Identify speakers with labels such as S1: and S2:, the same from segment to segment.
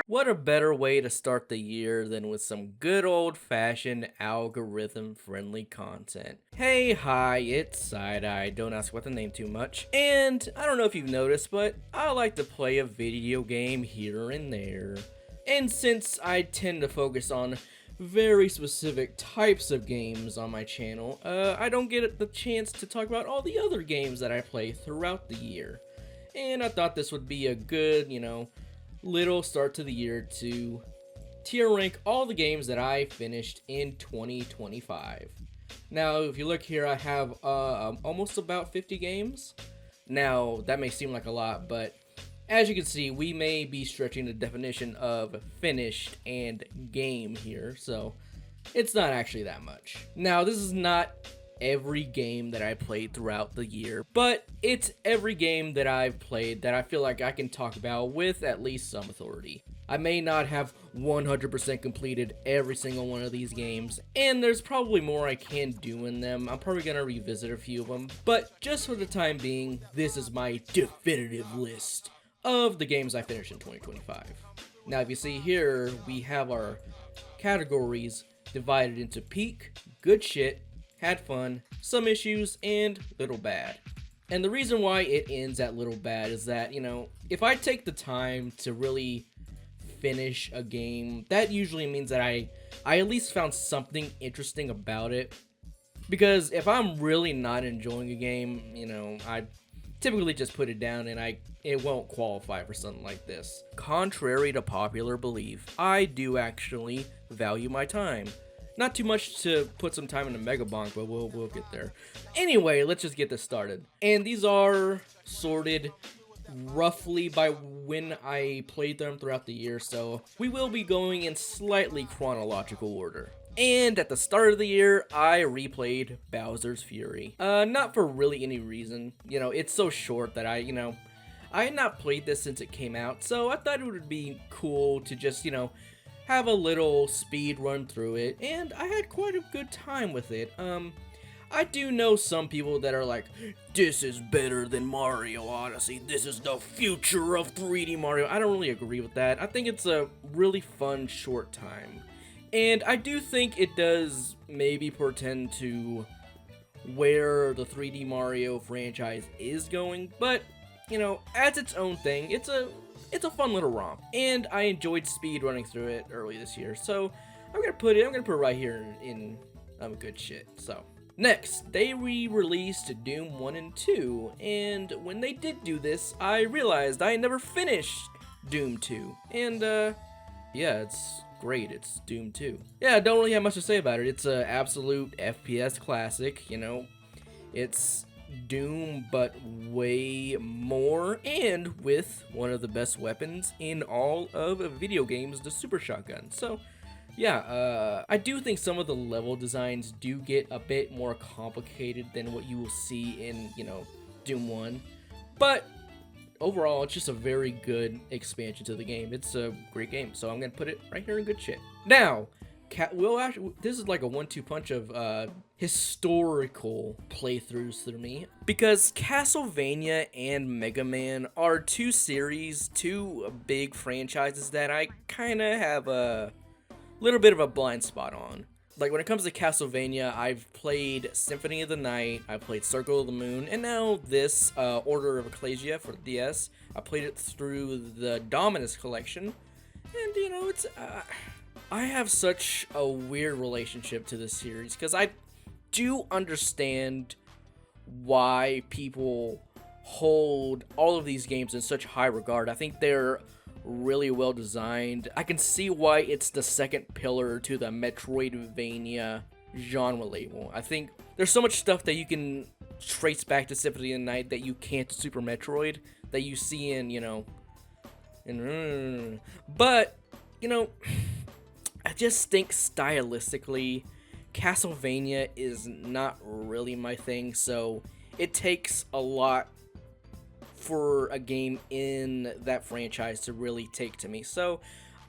S1: What a better way to start the year than with some good old-fashioned algorithm-friendly content. Hey, hi, it's Side-Eye, don't ask what the name too much. And I don't know if you've noticed, but I like to play a video game here and there. And since I tend to focus on very specific types of games on my channel, I don't get the chance to talk about all the other games that I play throughout the year. And I thought this would be a good, little start to the year to tier rank all the games that I finished in 2025. Now, if you look here, I have almost about 50 games. Now, that may seem like a lot, but as you can see, we may be stretching the definition of finished and game here, so it's not actually that much. Now, this is not every game that I played throughout the year, but it's every game that I've played that I feel like I can talk about with at least some authority. I may not have 100% completed every single one of these games, and there's probably more I can do in them. I'm probably going to revisit a few of them, but just for the time being, this is my definitive list of the games I finished in 2025. Now, if you see here, we have our categories divided into peak, good shit, had fun, some issues, and little bad. And the reason why it ends at little bad is that, if I take the time to really finish a game, that usually means that I at least found something interesting about it. Because if I'm really not enjoying a game, I typically just put it down and it won't qualify for something like this. Contrary to popular belief, I do actually value my time. Not too much to put some time into Megabonk, but we'll get there. Anyway, let's just get this started. And these are sorted roughly by when I played them throughout the year, so we will be going in slightly chronological order. And at the start of the year, I replayed Bowser's Fury. Not for really any reason. It's so short that I had not played this since it came out, so I thought it would be cool to just, have a little speed run through it, and I had quite a good time with it. I do know some people that are like, this is better than Mario Odyssey, this is the future of 3D Mario. I don't really agree with that. I think it's a really fun short time. And I do think it does maybe portend to where the 3D Mario franchise is going, but, as its own thing, it's a fun little romp, and I enjoyed speed running through it early this year, so I'm gonna put it right here in good shit. So next, they re-released Doom 1 and 2, and when they did do this, I realized I never finished Doom 2, and yeah, it's great. It's Doom 2. Yeah, I don't really have much to say about it. It's an absolute FPS classic. It's Doom, but way more, and with one of the best weapons in all of video games, the Super Shotgun. So yeah, I do think some of the level designs do get a bit more complicated than what you will see in, Doom 1, but overall, it's just a very good expansion to the game. It's a great game, so I'm gonna put it right here in good shit. Now, this is like a 1-2 punch of historical playthroughs through me, because Castlevania and Mega Man are two big franchises that I kind of have a little bit of a blind spot on. Like, when it comes to Castlevania, I've played Symphony of the Night, I played Circle of the Moon, and now this Order of Ecclesia for the DS. I played it through the Dominus collection, and it's I have such a weird relationship to this series, because I do understand why people hold all of these games in such high regard. I think they're really well designed. I can see why it's the second pillar to the Metroidvania genre label. I think there's so much stuff that you can trace back to Symphony of the Night that you can't to Super Metroid, that you see in, but, I just think stylistically, Castlevania is not really my thing, so it takes a lot for a game in that franchise to really take to me. So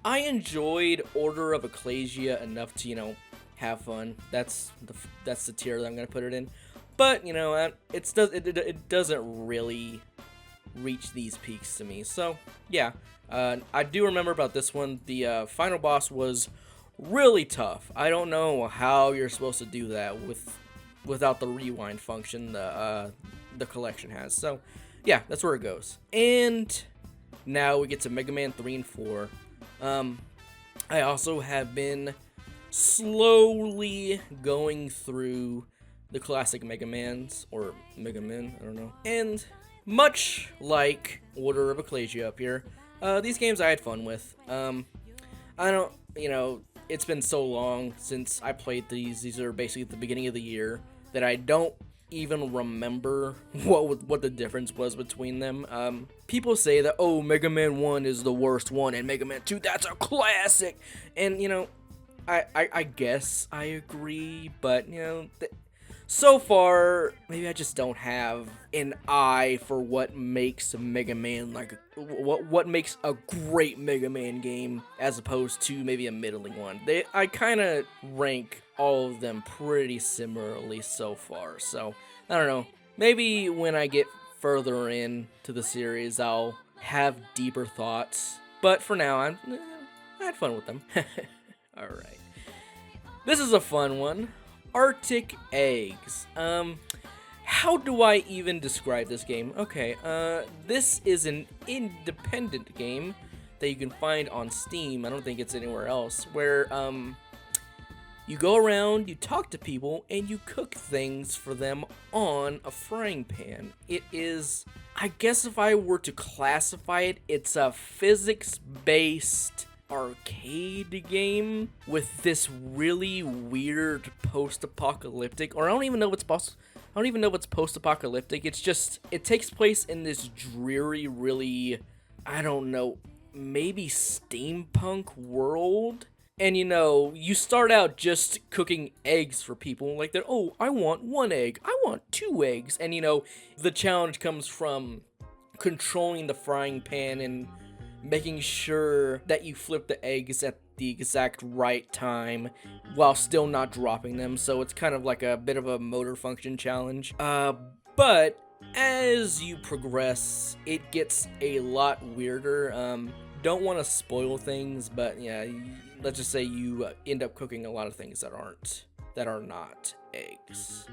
S1: I enjoyed Order of Ecclesia enough to, have fun. That's the tier that I'm gonna put it in. But it doesn't really reach these peaks to me. So yeah, I do remember about this one. The final boss was really tough. I don't know how you're supposed to do that without the rewind function the collection has. So yeah, that's where it goes. And now we get to Mega Man 3 and 4. I also have been slowly going through the classic Mega Mans, or Mega Men, I don't know. And much like Order of Ecclesia up here, these games I had fun with. I don't, it's been so long since I played these. These are basically at the beginning of the year that I don't even remember what the difference was between them. People say that, oh, Mega Man 1 is the worst one, and Mega Man 2, that's a classic. And, I guess I agree, but, so far, maybe I just don't have an eye for what makes Mega Man, like, what makes a great Mega Man game as opposed to maybe a middling one. I kind of rank all of them pretty similarly so far, so I don't know. Maybe when I get further into the series, I'll have deeper thoughts, but for now, I had fun with them. Alright. This is a fun one. Arctic Eggs. How do I even describe this game? Okay, this is an independent game that you can find on Steam. I don't think it's anywhere else, where, you go around, you talk to people, and you cook things for them on a frying pan. It is, I guess if I were to classify it, it's a physics-based arcade game with this really weird post-apocalyptic, or I don't even know what's post-apocalyptic. It's just, it takes place in this dreary, really, I don't know, maybe steampunk world. And you start out just cooking eggs for people, like they're, oh, I want 1 egg, I want 2 eggs, and the challenge comes from controlling the frying pan and making sure that you flip the eggs at the exact right time while still not dropping them. So it's kind of like a bit of a motor function challenge. But as you progress, it gets a lot weirder. Don't want to spoil things, but yeah, let's just say you end up cooking a lot of things that are not eggs.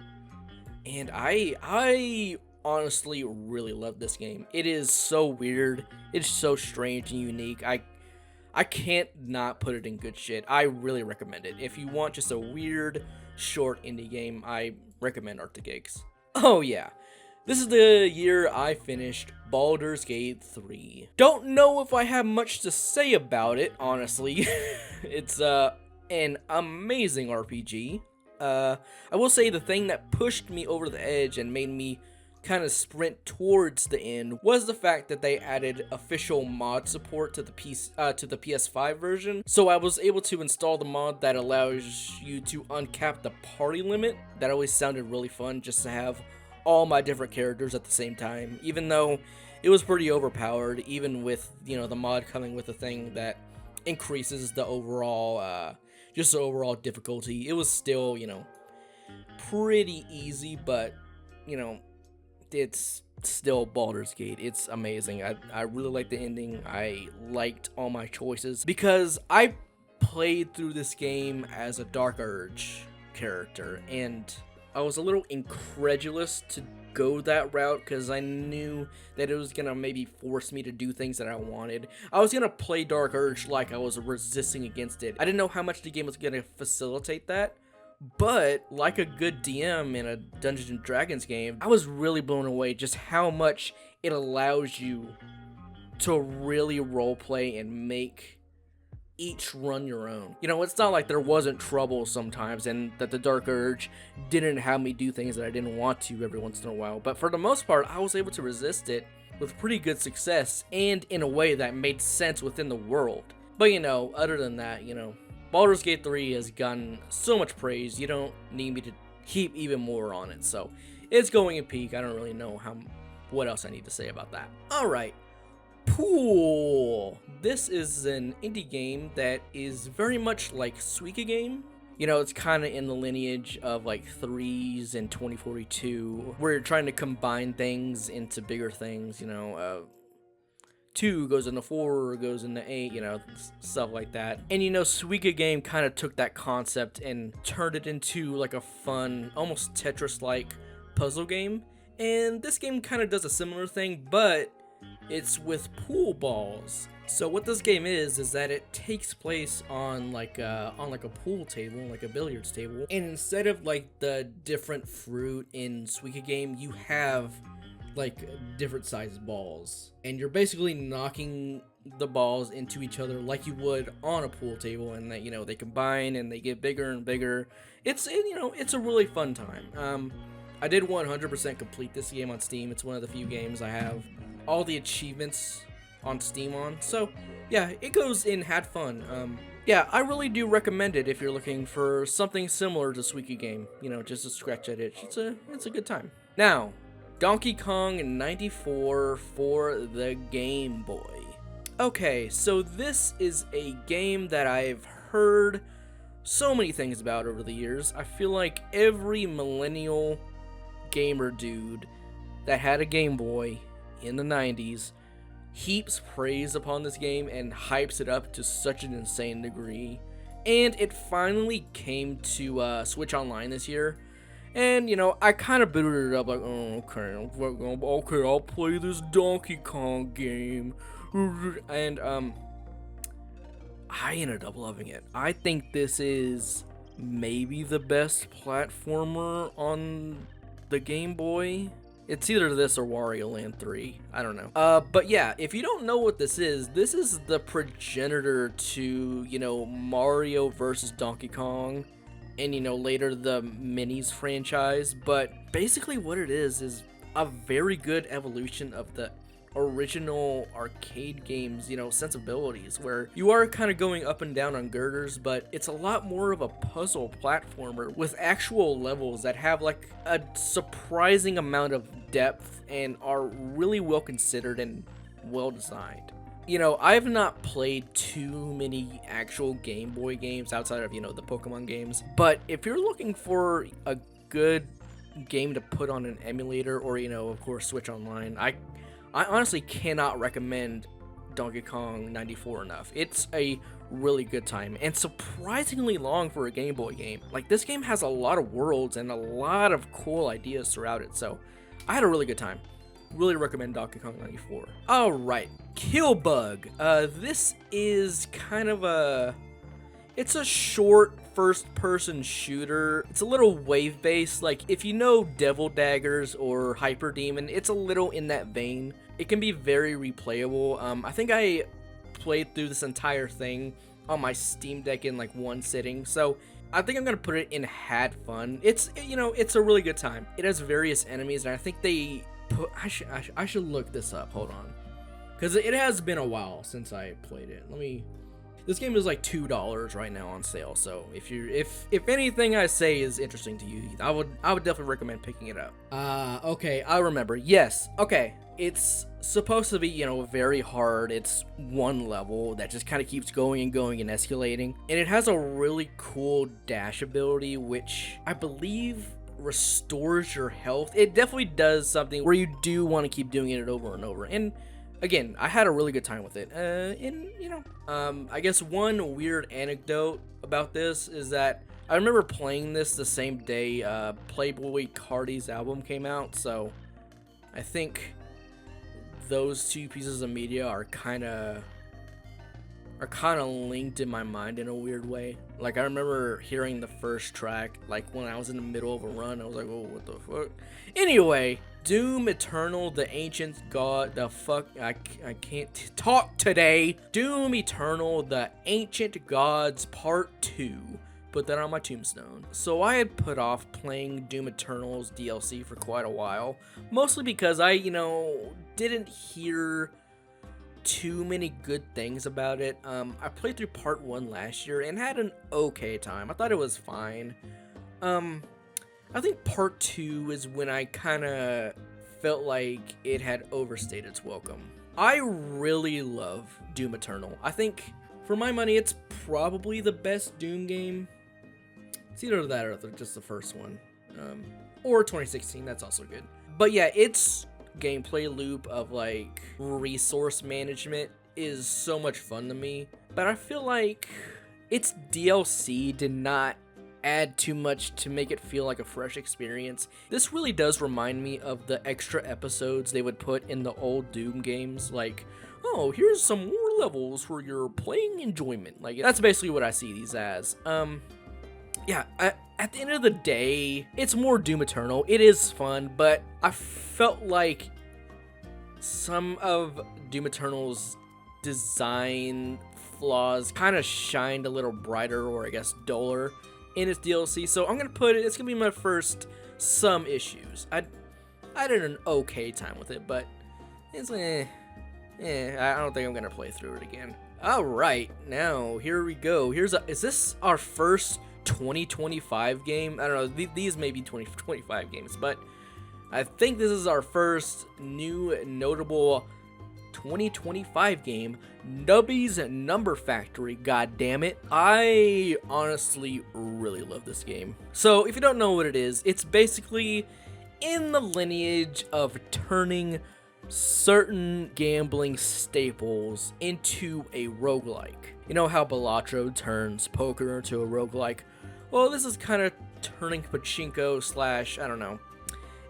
S1: And I honestly really love this game. It is so weird. It's so strange and unique. I can't not put it in good shit. I really recommend it. If you want just a weird, short indie game, I recommend Arctic Eggs. Oh yeah. This is the year I finished Baldur's Gate 3. Don't know if I have much to say about it, honestly. It's an amazing RPG. I will say the thing that pushed me over the edge and made me kind of sprint towards the end was the fact that they added official mod support to the PS5 version. So I was able to install the mod that allows you to uncap the party limit. That always sounded really fun, just to have all my different characters at the same time, even though it was pretty overpowered, even with, the mod coming with a thing that increases the overall, just the overall difficulty. It was still, pretty easy, but, it's still Baldur's Gate. It's amazing. I really like the ending. I liked all my choices, because I played through this game as a Dark Urge character, and I was a little incredulous to go that route because I knew that it was going to maybe force me to do things that I wanted. I was going to play Dark Urge like I was resisting against it. I didn't know how much the game was going to facilitate that, but like a good DM in a Dungeons & Dragons game, I was really blown away just how much it allows you to really roleplay and make each run your own. It's not like there wasn't trouble sometimes and that the Dark Urge didn't have me do things that I didn't want to every once in a while, but for the most part I was able to resist it with pretty good success and in a way that made sense within the world. But other than that, Baldur's Gate 3 has gotten so much praise, you don't need me to heap even more on it, so it's going at peak. I don't really know what else I need to say about that. Alright, Pooool. This is an indie game that is very much like Suika Game, You know, it's kind of in the lineage of like 3s and 2042, where you're trying to combine things into bigger things, you know, 2 goes into 4, goes into 8, you know, stuff like that. And you know, Suika Game kind of took that concept and turned it into like a fun, almost Tetris-like puzzle game. And this game kind of does a similar thing, but it's with pool balls. So what this game is that it takes place on like a pool table, like a billiards table. And instead of like the different fruit in Suika Game, you have like different sized balls, and you're basically knocking the balls into each other like you would on a pool table, and that, you know, they combine and they get bigger and bigger. It's a really fun time. I did 100% complete this game on Steam. It's one of the few games I have all the achievements on Steam on. So yeah, it goes in, had fun. Yeah, I really do recommend it if you're looking for something similar to Suika Game. You know, just to scratch that itch. It's a good time. Now, Donkey Kong 94 for the Game Boy. Okay, so this is a game that I've heard so many things about over the years. I feel like every millennial gamer dude that had a Game Boy in the 90s heaps praise upon this game and hypes it up to such an insane degree. And it finally came to Switch Online this year. And, you know, I kind of booted it up like, oh, okay, I'll play this Donkey Kong game. And, I ended up loving it. I think this is maybe the best platformer on the Game Boy. It's either this or Wario Land 3. I don't know. But yeah, if you don't know what this is the progenitor to, you know, Mario versus Donkey Kong, and, you know, later the Minis franchise. But basically what it is a very good evolution of the original arcade games, you know, sensibilities, where you are kind of going up and down on girders, but it's a lot more of a puzzle platformer with actual levels that have like a surprising amount of depth and are really well considered and well designed. You know, I've not played too many actual Game Boy games outside of, you know, the Pokemon games, but if you're looking for a good game to put on an emulator or, you know, of course, Switch Online, I honestly cannot recommend Donkey Kong 94 enough. It's a really good time and surprisingly long for a Game Boy game. Like, this game has a lot of worlds and a lot of cool ideas throughout it, so I had a really good time. Really recommend Donkey Kong 94. Alright, KILLBUG. This is kind of it's a short first-person shooter. It's a little wave-based. Like, if you know Devil Daggers or Hyper Demon, it's a little in that vein. It can be very replayable. I think I played through this entire thing on my Steam Deck in like one sitting, so I think I'm gonna put it in had fun. It's, you know, it's a really good time. It has various enemies, and I think they put, I should look this up. Hold on, because it has been a while since I played it. This game is like $2 right now on sale, so if anything I say is interesting to you, I would definitely recommend picking it up. Okay, I remember. Yes, okay. It's supposed to be, you know, very hard. It's one level that just kind of keeps going and going and escalating, and it has a really cool dash ability, which I believe restores your health. It definitely does something where you do want to keep doing it over and over. And again, I had a really good time with it. And, you know, I guess one weird anecdote about this is that I remember playing this the same day Playboi Carti's album came out, so I think those two pieces of media are kind of linked in my mind in a weird way. Like, I remember hearing the first track, like, when I was in the middle of a run. I was like, oh, what the fuck? Anyway, Doom Eternal, the Ancient God, I can't talk today. Doom Eternal, the Ancient Gods Part 2. Put that on my tombstone. So I had put off playing Doom Eternal's DLC for quite a while, mostly because I, you know, didn't hear too many good things about it. I played through Part 1 last year and had an okay time. I thought it was fine. I think Part 2 is when I kind of felt like it had overstayed its welcome. I really love Doom Eternal. I think, for my money, it's probably the best Doom game. It's either that or just the first one. Or 2016, that's also good. But yeah, its gameplay loop of like resource management is so much fun to me. But I feel like its DLC did not add too much to make it feel like a fresh experience. This really does remind me of the extra episodes they would put in the old Doom games, like, oh, here's some more levels for your playing enjoyment. Like, that's basically what I see these as. Yeah, at the end of the day, it's more Doom Eternal. It is fun, but I felt like some of Doom Eternal's design flaws kind of shined a little brighter, or I guess duller, in its DLC. So I'm gonna put it, it's gonna be my first some issues. I had an okay time with it, but it's I don't think I'm gonna play through it again. All right, now here we go. Is this our first 2025 game? I don't know, these may be 2025 games, but I think this is our first new notable 2025 game, Nubby's Number Factory. God damn it, I honestly really love this game. So if you don't know what it is, it's basically in the lineage of turning certain gambling staples into a roguelike. You know how Balatro turns poker into a roguelike? Well, this is kind of turning pachinko slash, I don't know.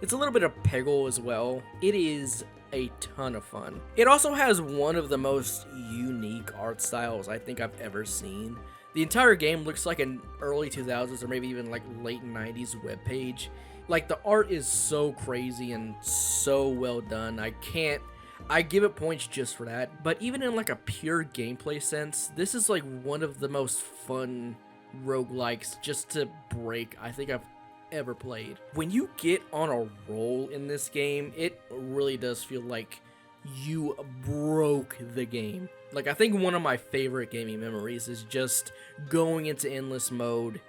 S1: It's a little bit of Peggle as well. It is a ton of fun. It also has one of the most unique art styles I think I've ever seen. The entire game looks like an early 2000s or maybe even like late 90s webpage. Like, the art is so crazy and so well done. I give it points just for that. But even in like a pure gameplay sense, this is like one of the most fun roguelikes just to break I think I've ever played. When you get on a roll in this game, it really does feel like you broke the game. Like, I think one of my favorite gaming memories is just going into endless mode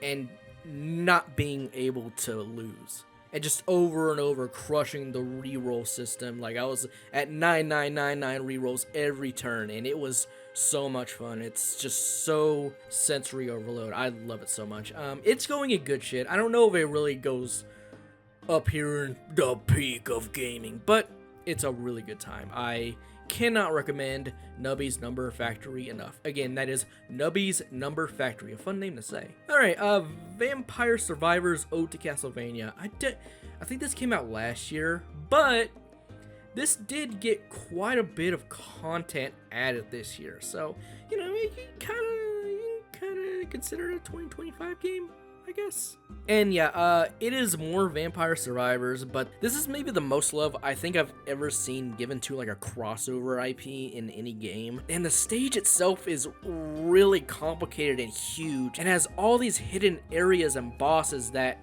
S1: and not being able to lose, and just over and over crushing the reroll system. Like, I was at 9999 rerolls every turn, and it was so much fun. It's just so sensory overload. I love it so much. It's going in good shit. I don't know if it really goes up here in the peak of gaming, but it's a really good time. I cannot recommend Nubby's Number Factory enough. Again, that is Nubby's Number Factory. A fun name to say. Alright, Vampire Survivors Ode to Castlevania. I think this came out last year, but this did get quite a bit of content added this year. So, you know, you kind of consider it a 2025 game, I guess. And yeah, it is more Vampire Survivors, but this is maybe the most love I think I've ever seen given to like a crossover IP in any game. And the stage itself is really complicated and huge, and has all these hidden areas and bosses that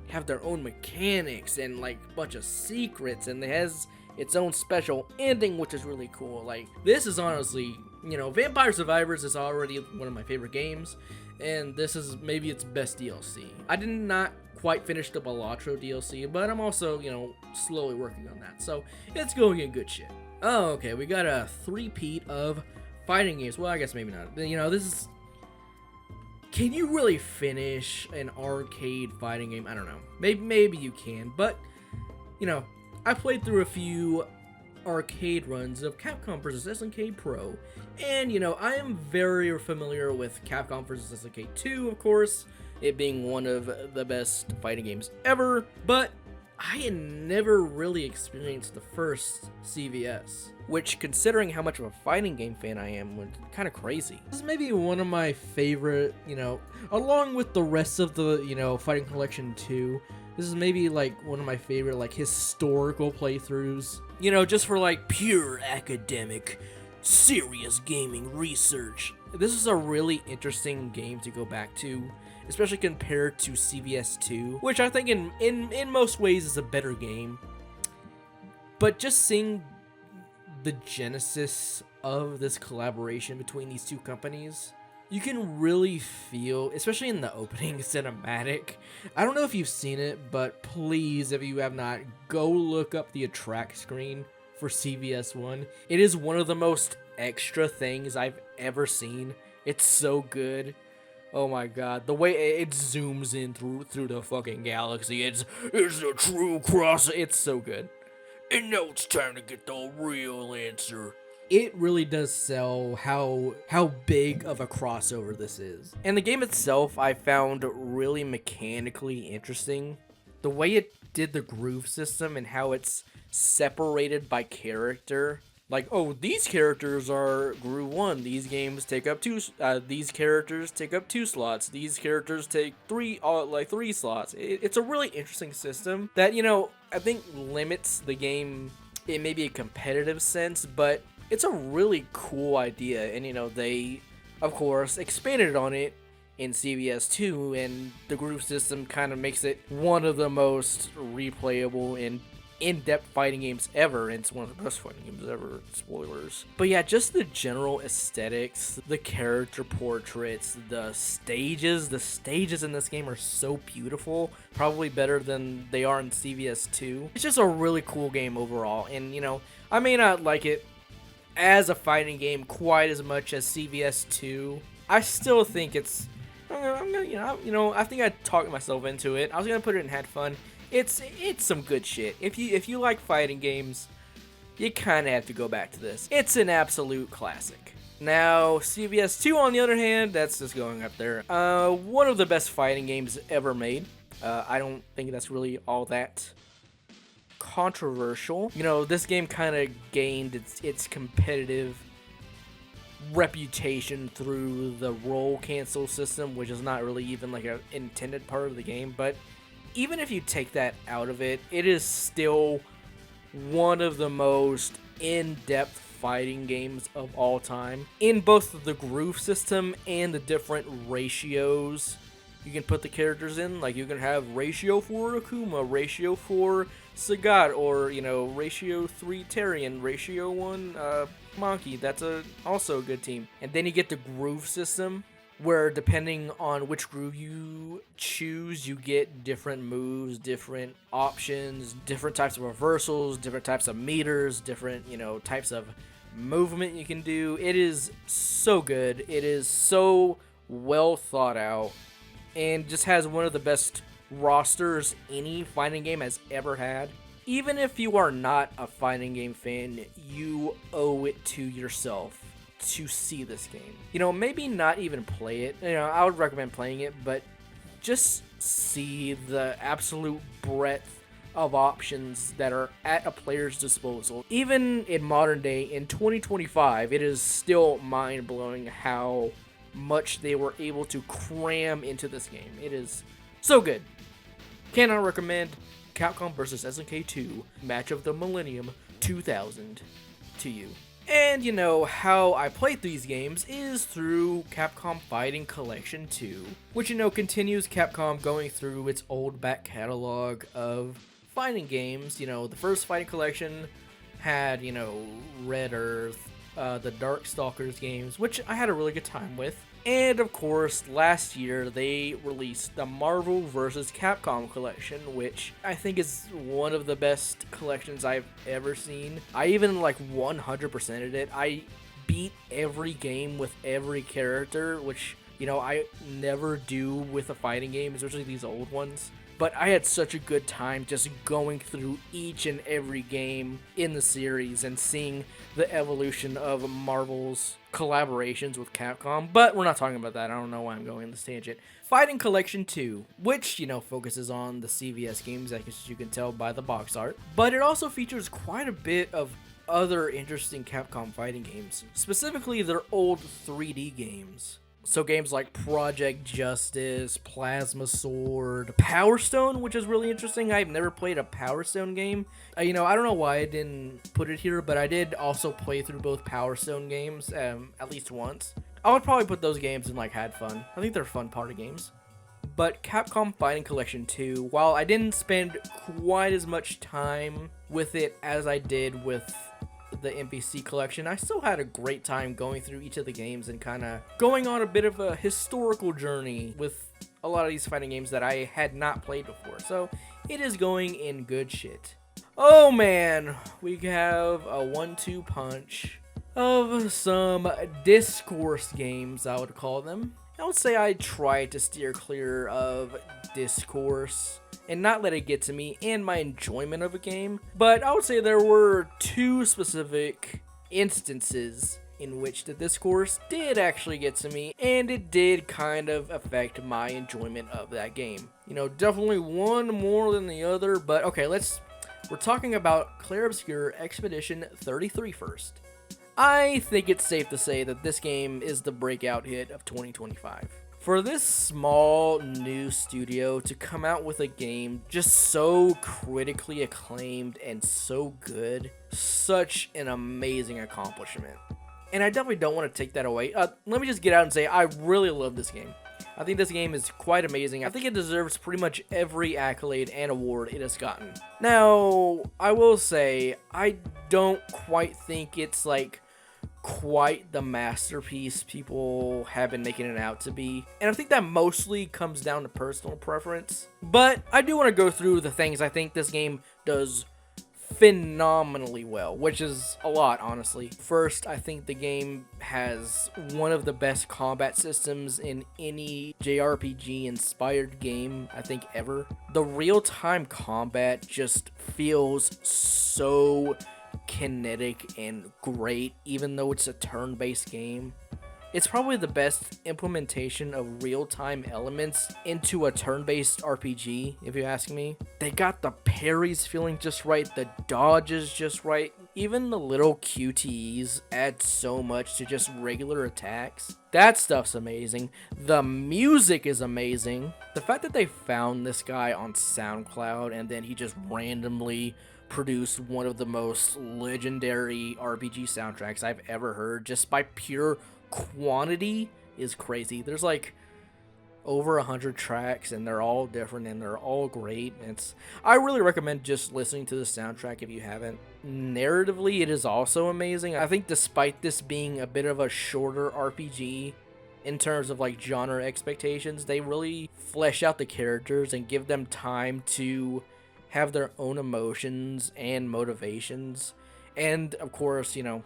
S1: have their own mechanics and like a bunch of secrets, and it has its own special ending, which is really cool. Like, this is honestly, you know, Vampire Survivors is already one of my favorite games, and this is maybe its best DLC. I did not quite finish the Balatro DLC, but I'm also, you know, slowly working on that, so it's going in good shit. Oh, okay, we got a three-peat of fighting games. Well, I guess maybe not. You know, this is... Can you really finish an arcade fighting game? I don't know. Maybe you can, but, you know, I played through a few arcade runs of Capcom vs. SNK Pro, and, you know, I am very familiar with Capcom vs. SNK 2, of course, it being one of the best fighting games ever, but I had never really experienced the first CVS, which, considering how much of a fighting game fan I am, was kind of crazy. This is maybe one of my favorite, you know, along with the rest of the, you know, Fighting Collection 2, this is maybe like one of my favorite like historical playthroughs. You know, just for like pure academic, serious gaming research. This is a really interesting game to go back to, especially compared to CVS 2, which I think in most ways is a better game. But just seeing the genesis of this collaboration between these two companies, you can really feel, especially in the opening cinematic. I don't know if you've seen it, but please, if you have not, go look up the attract screen for CVS 1. It is one of the most extra things I've ever seen. It's so good. Oh my god, the way it zooms in through the fucking galaxy, it's a true cross. It's so good. And now it's time to get the real answer. It really does sell how big of a crossover this is. And the game itself I found really mechanically interesting. The way it did the groove system and how it's separated by character. Like, oh, these characters are groove 1. These games take up these characters take up 2 slots. These characters take 3 slots. It's a really interesting system that, you know, I think limits the game in maybe a competitive sense, but it's a really cool idea. And, you know, they, of course, expanded on it in CVS 2, and the groove system kind of makes it one of the most replayable and in-depth fighting games ever, and it's one of the best fighting games ever, spoilers. But yeah, just the general aesthetics, the character portraits, the stages in this game are so beautiful, probably better than they are in CVS 2. It's just a really cool game overall, and you know, I may not like it as a fighting game quite as much as CVS 2. I still think it's, I'm gonna, I think I talked myself into it. I was gonna put it in had fun. It's some good shit. If you like fighting games, you kind of have to go back to this. It's an absolute classic. Now, CVS 2, on the other hand, that's just going up there. One of the best fighting games ever made. I don't think that's really all that controversial. You know, this game kind of gained its competitive reputation through the roll cancel system, which is not really even like an intended part of the game, but even if you take that out of it, it is still one of the most in-depth fighting games of all time. In both the groove system and the different ratios you can put the characters in. Like, you can have ratio 4 Akuma, ratio 4 Sagat, or, you know, ratio 3 Terrian, ratio 1 Monkey. That's also a good team. And then you get the groove system, where depending on which groove you choose, you get different moves, different options, different types of reversals, different types of meters, different, you know, types of movement you can do. It is so good. It is so well thought out, and just has one of the best rosters any fighting game has ever had. Even if you are not a fighting game fan, you owe it to yourself to see this game. You know, maybe not even play it. You know, I would recommend playing it, but just see the absolute breadth of options that are at a player's disposal. Even in modern day, in 2025, it is still mind-blowing how much they were able to cram into this game. It is so good. Cannot recommend Capcom vs. SNK 2 Match of the Millennium 2000 to you. And, you know, how I played these games is through Capcom Fighting Collection 2, which, you know, continues Capcom going through its old back catalog of fighting games. You know, the first Fighting Collection had, you know, Red Earth, the Darkstalkers games, which I had a really good time with. And, of course, last year, they released the Marvel vs. Capcom collection, which I think is one of the best collections I've ever seen. I even, 100%ed it. I beat every game with every character, which, you know, I never do with a fighting game, especially these old ones. But I had such a good time just going through each and every game in the series and seeing the evolution of Marvel's collaborations with Capcom. But we're not talking about that. I don't know why I'm going on this tangent. Fighting Collection 2, which, you know, focuses on the CVS games, I guess you can tell by the box art. But it also features quite a bit of other interesting Capcom fighting games, specifically their old 3D games. So games like Project Justice, Plasma Sword, Power Stone, which is really interesting. I've never played a Power Stone game. You know, I don't know why I didn't put it here, but I did also play through both Power Stone games at least once. I would probably put those games in Had Fun. I think they're fun party games. But Capcom Fighting Collection 2, while I didn't spend quite as much time with it as I did with the NPC collection, I still had a great time going through each of the games and kind of going on a bit of a historical journey with a lot of these fighting games that I had not played before. So it is going in good shit. Oh man, we have a 1-2 punch of some discourse games, I would call them. I would say I try to steer clear of discourse and not let it get to me and my enjoyment of a game, but I would say there were two specific instances in which the discourse did actually get to me, and it did kind of affect my enjoyment of that game. You know, definitely one more than the other, but okay, we're talking about Clair Obscur Expedition 33 first. I think it's safe to say that this game is the breakout hit of 2025. For this small new studio to come out with a game just so critically acclaimed and so good, such an amazing accomplishment. And I definitely don't want to take that away. Let me just get out and say I really love this game. I think this game is quite amazing. I think it deserves pretty much every accolade and award it has gotten. Now, I will say, I don't quite think it's like quite the masterpiece people have been making it out to be, and I think that mostly comes down to personal preference, but I do want to go through the things I think this game does phenomenally well, which is a lot, honestly. First, I think the game has one of the best combat systems in any JRPG inspired game I think ever. The real-time combat just feels so kinetic and great, even though it's a turn-based game. It's probably the best implementation of real-time elements into a turn-based RPG, if you ask me. They got the parries feeling just right, the dodges just right. Even the little QTEs add so much to just regular attacks. That stuff's amazing. The music is amazing. The fact that they found this guy on SoundCloud and then he just randomly produced one of the most legendary RPG soundtracks I've ever heard just by pure quantity is crazy. There's like over 100 tracks and they're all different and they're all great. I really recommend just listening to the soundtrack if you haven't. Narratively, it is also amazing. I think despite this being a bit of a shorter RPG in terms of like genre expectations, they really flesh out the characters and give them time to have their own emotions and motivations. And of course, you know,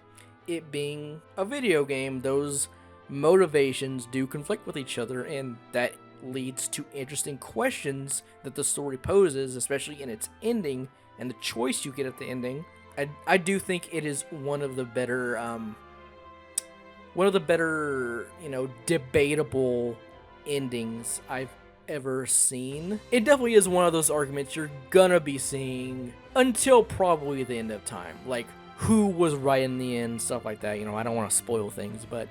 S1: it being a video game, those motivations do conflict with each other, and that leads to interesting questions that the story poses, especially in its ending and the choice you get at the ending. I do think it is one of the better, you know, debatable endings I've ever seen. It definitely is one of those arguments you're gonna be seeing until probably the end of time, like who was right in the end, stuff like that. You know, I don't want to spoil things, but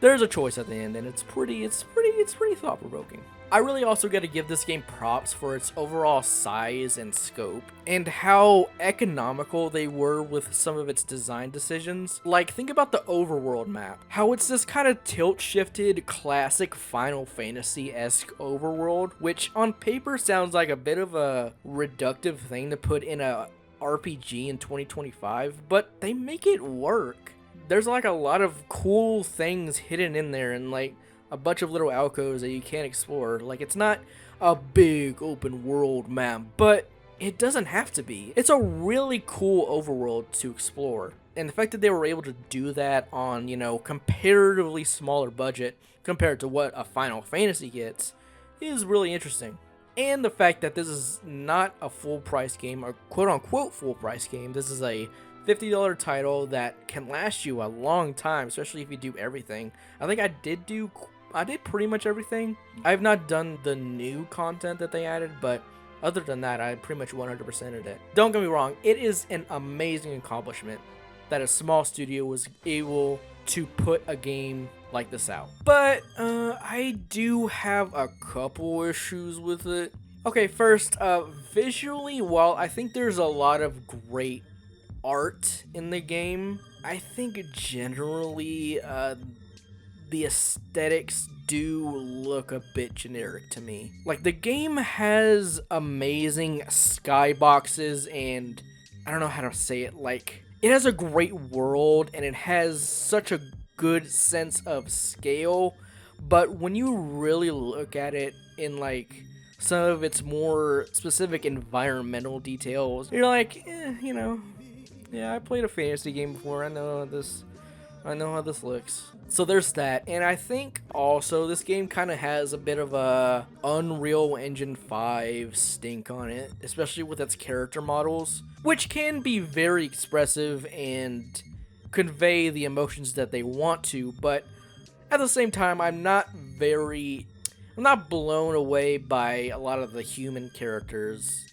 S1: there's a choice at the end, and it's pretty thought-provoking. I really also got to give this game props for its overall size and scope, and how economical they were with some of its design decisions. Like, think about the overworld map. How it's this kind of tilt-shifted, classic Final Fantasy-esque overworld, which on paper sounds like a bit of a reductive thing to put in a RPG in 2025, but they make it work. There's like a lot of cool things hidden in there, and like a bunch of little alcoves that you can't explore. Like, it's not a big open world map, but it doesn't have to be. It's a really cool overworld to explore, and the fact that they were able to do that on, you know, comparatively smaller budget compared to what a Final Fantasy gets is really interesting. And the fact that this is not a full price game, or quote unquote full price game. This is a $50 title that can last you a long time, especially if you do everything. I think I did pretty much everything. I have not done the new content that they added, but other than that, I pretty much 100%ed it. Don't get me wrong, it is an amazing accomplishment that a small studio was able to put a game like this out. But I do have a couple issues with it. Okay, first, visually, while I think there's a lot of great art in the game, I think generally the aesthetics do look a bit generic to me. Like, the game has amazing skyboxes, and I don't know how to say it, like, it has a great world and it has such a good sense of scale, but when you really look at it in like some of its more specific environmental details, you're like, you know, yeah, I played a fantasy game before. I know this I know how this looks. So there's that, and I think also this game kind of has a bit of a Unreal Engine 5 stink on it, especially with its character models, which can be very expressive and convey the emotions that they want to, but at the same time, I'm not blown away by a lot of the human characters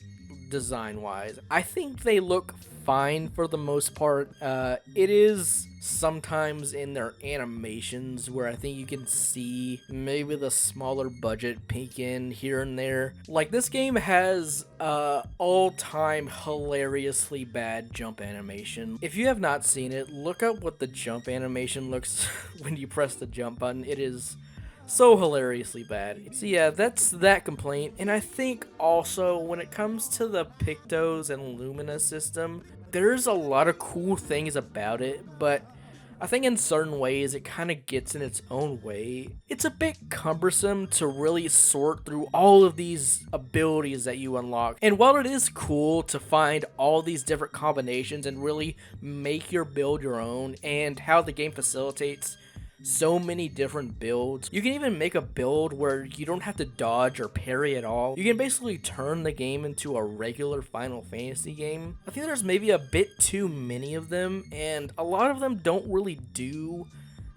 S1: design-wise. I think they look fine for the most part. It is sometimes in their animations where I think you can see maybe the smaller budget peek in here and there. Like, this game has all-time hilariously bad jump animation. If you have not seen it, look up what the jump animation looks when you press the jump button. It is so hilariously bad. So yeah, that's that complaint. And I think also when it comes to the Pictos and Lumina system, there's a lot of cool things about it, but I think in certain ways it kind of gets in its own way. It's a bit cumbersome to really sort through all of these abilities that you unlock. And while it is cool to find all these different combinations and really make your build your own, and how the game facilitates so many different builds. You can even make a build where you don't have to dodge or parry at all. You can basically turn the game into a regular Final Fantasy game. I think there's maybe a bit too many of them, and a lot of them don't really do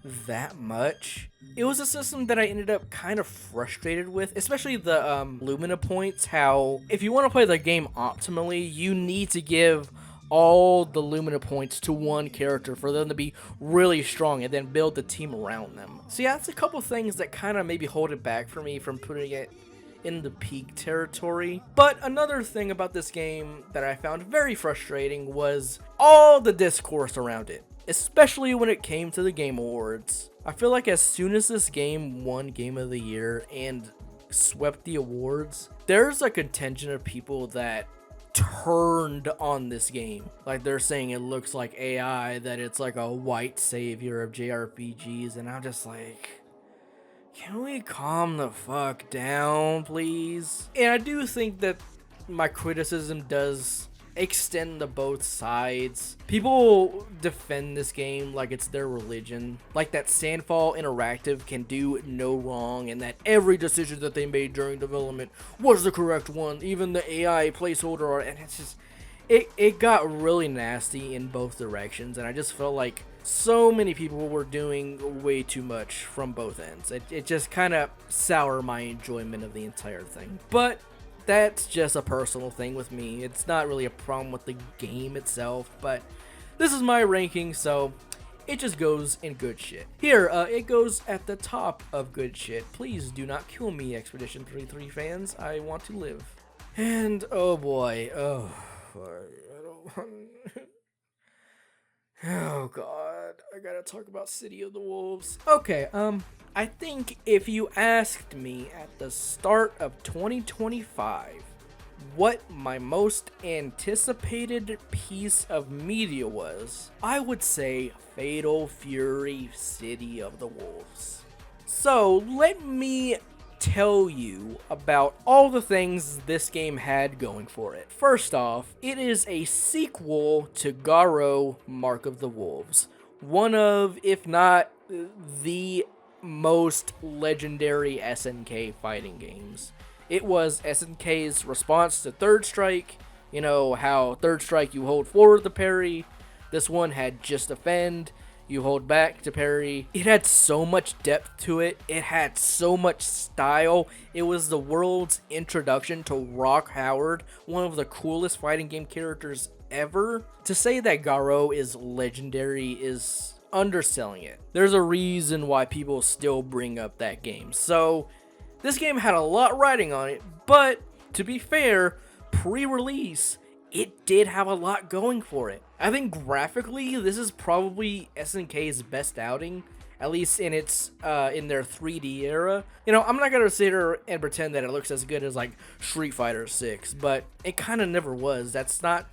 S1: that much. It was a system that I ended up kind of frustrated with, especially the Lumina points. How if you want to play the game optimally, you need to give all the Lumina points to one character for them to be really strong and then build the team around them. So yeah, that's a couple things that kind of maybe hold it back for me from putting it in the peak territory. But another thing about this game that I found very frustrating was all the discourse around it, especially when it came to the Game Awards. I feel like as soon as this game won Game of the Year and swept the awards, there's a contingent of people that turned on this game. Like, they're saying it looks like AI, that it's like a white savior of JRPGs, and I'm just like, can we calm the fuck down, please? And I do think that my criticism does extend to both sides. People defend this game like it's their religion, like that Sandfall Interactive can do no wrong, and that every decision that they made during development was the correct one, even the AI placeholder. And it's just, it got really nasty in both directions, and I just felt like so many people were doing way too much from both ends. It just kind of soured my enjoyment of the entire thing. But that's just a personal thing with me. It's not really a problem with the game itself, but this is my ranking, so it just goes in good shit. Here, it goes at the top of good shit. Please do not kill me, Expedition 33 fans. I want to live. And oh boy, oh god, I gotta talk about City of the Wolves. Okay, I think if you asked me at the start of 2025 what my most anticipated piece of media was, I would say Fatal Fury City of the Wolves. So let me tell you about all the things this game had going for it. First off, it is a sequel to Garo Mark of the Wolves, one of, if not the most legendary SNK fighting games. It was SNK's response to Third Strike. You know how Third Strike you hold forward to parry. This one had just defend, you hold back to parry. It had so much depth to it. It had so much style. It was the world's introduction to Rock Howard, one of the coolest fighting game characters ever. To say that Garo is legendary is underselling it. There's a reason why people still bring up that game. So this game had a lot riding on it, but to be fair, pre-release, it did have a lot going for it. I think graphically, this is probably SNK's best outing, at least in its in their 3D era. You know, I'm not gonna sit here and pretend that it looks as good as like Street Fighter 6, but it kind of never was. That's not,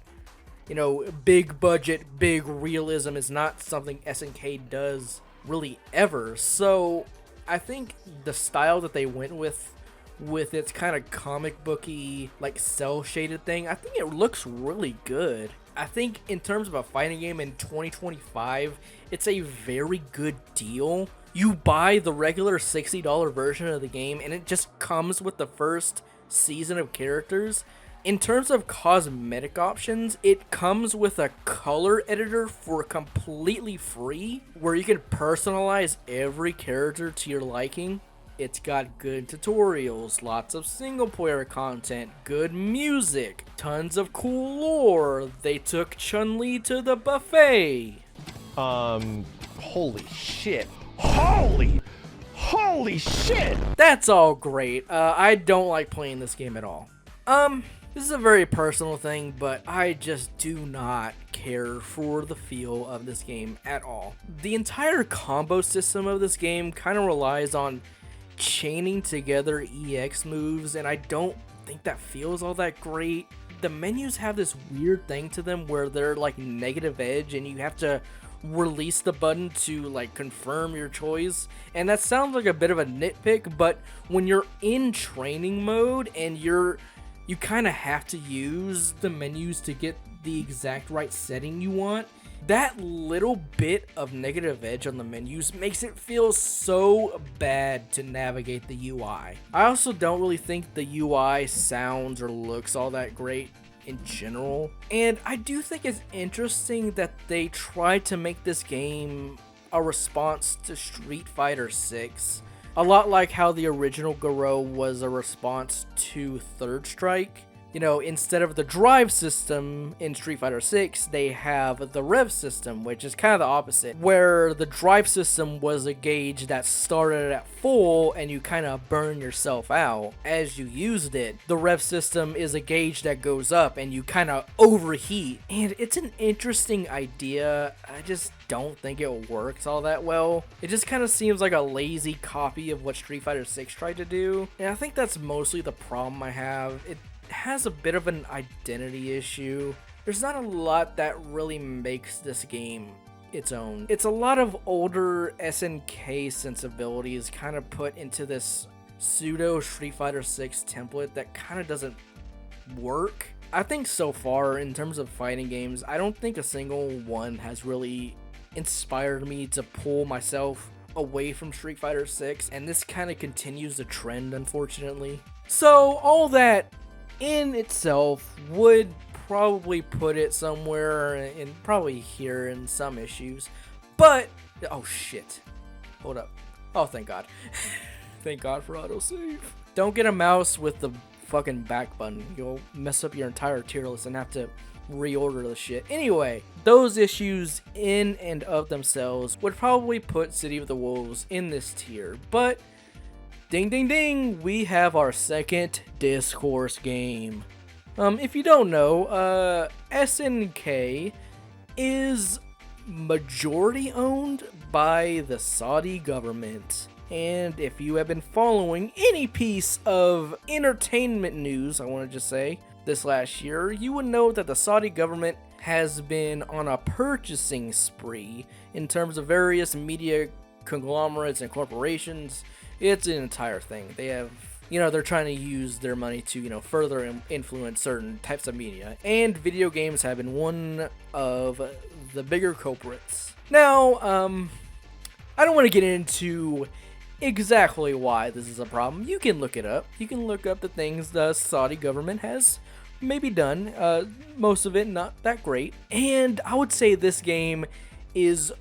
S1: you know, big budget, big realism is not something SNK does really ever. So I think the style that they went with its kind of comic booky, like cell shaded thing, I think it looks really good. I think in terms of a fighting game in 2025, it's a very good deal. You buy the regular $60 version of the game and it just comes with the first season of characters. In terms of cosmetic options, it comes with a color editor for completely free, where you can personalize every character to your liking. It's got good tutorials, lots of single player content, good music, tons of cool lore. They took Chun-Li to the buffet.
S2: Holy shit. Holy shit!
S1: That's all great. I don't like playing this game at all. This is a very personal thing, but I just do not care for the feel of this game at all. The entire combo system of this game kind of relies on chaining together EX moves, and I don't think that feels all that great. The menus have this weird thing to them where they're like negative edge, and you have to release the button to like confirm your choice, and that sounds like a bit of a nitpick, but when you're in training mode and you kind of have to use the menus to get the exact right setting you want, that little bit of negative edge on the menus makes it feel so bad to navigate the UI. I also don't really think the UI sounds or looks all that great in general, and I do think it's interesting that they tried to make this game a response to Street Fighter 6, a lot like how the original Garo was a response to Third Strike. You know, instead of the drive system in Street Fighter 6, they have the rev system, which is kind of the opposite, where the drive system was a gauge that started at full and you kind of burn yourself out as you used it. The rev system is a gauge that goes up and you kind of overheat, and it's an interesting idea. I just don't think it works all that well. It just kind of seems like a lazy copy of what Street Fighter 6 tried to do, and I think that's mostly the problem I have. It has a bit of an identity issue. There's not a lot that really makes this game its own. It's a lot of older SNK sensibilities kind of put into this pseudo Street Fighter 6 template that kind of doesn't work. I think so far in terms of fighting games, I don't think a single one has really inspired me to pull myself away from Street Fighter 6, and this kind of continues the trend, unfortunately. So all that in itself would probably put it somewhere in probably here in some issues, but oh shit, hold up, oh thank god. Thank god for autosave. Don't get a mouse with the fucking back button, you'll mess up your entire tier list and have to reorder the shit. Anyway, those issues in and of themselves would probably put City of the Wolves in this tier, but ding ding ding, we have our second discourse game. If you don't know, SNK is majority owned by the Saudi government. And if you have been following any piece of entertainment news, I want to just say, this last year, you would know that the Saudi government has been on a purchasing spree in terms of various media conglomerates and corporations. It's an entire thing. They have, they're trying to use their money to, further influence certain types of media. And video games have been one of the bigger culprits. Now, I don't want to get into exactly why this is a problem. You can look it up. You can look up the things the Saudi government has maybe done. Most of it not that great. And I would say this game is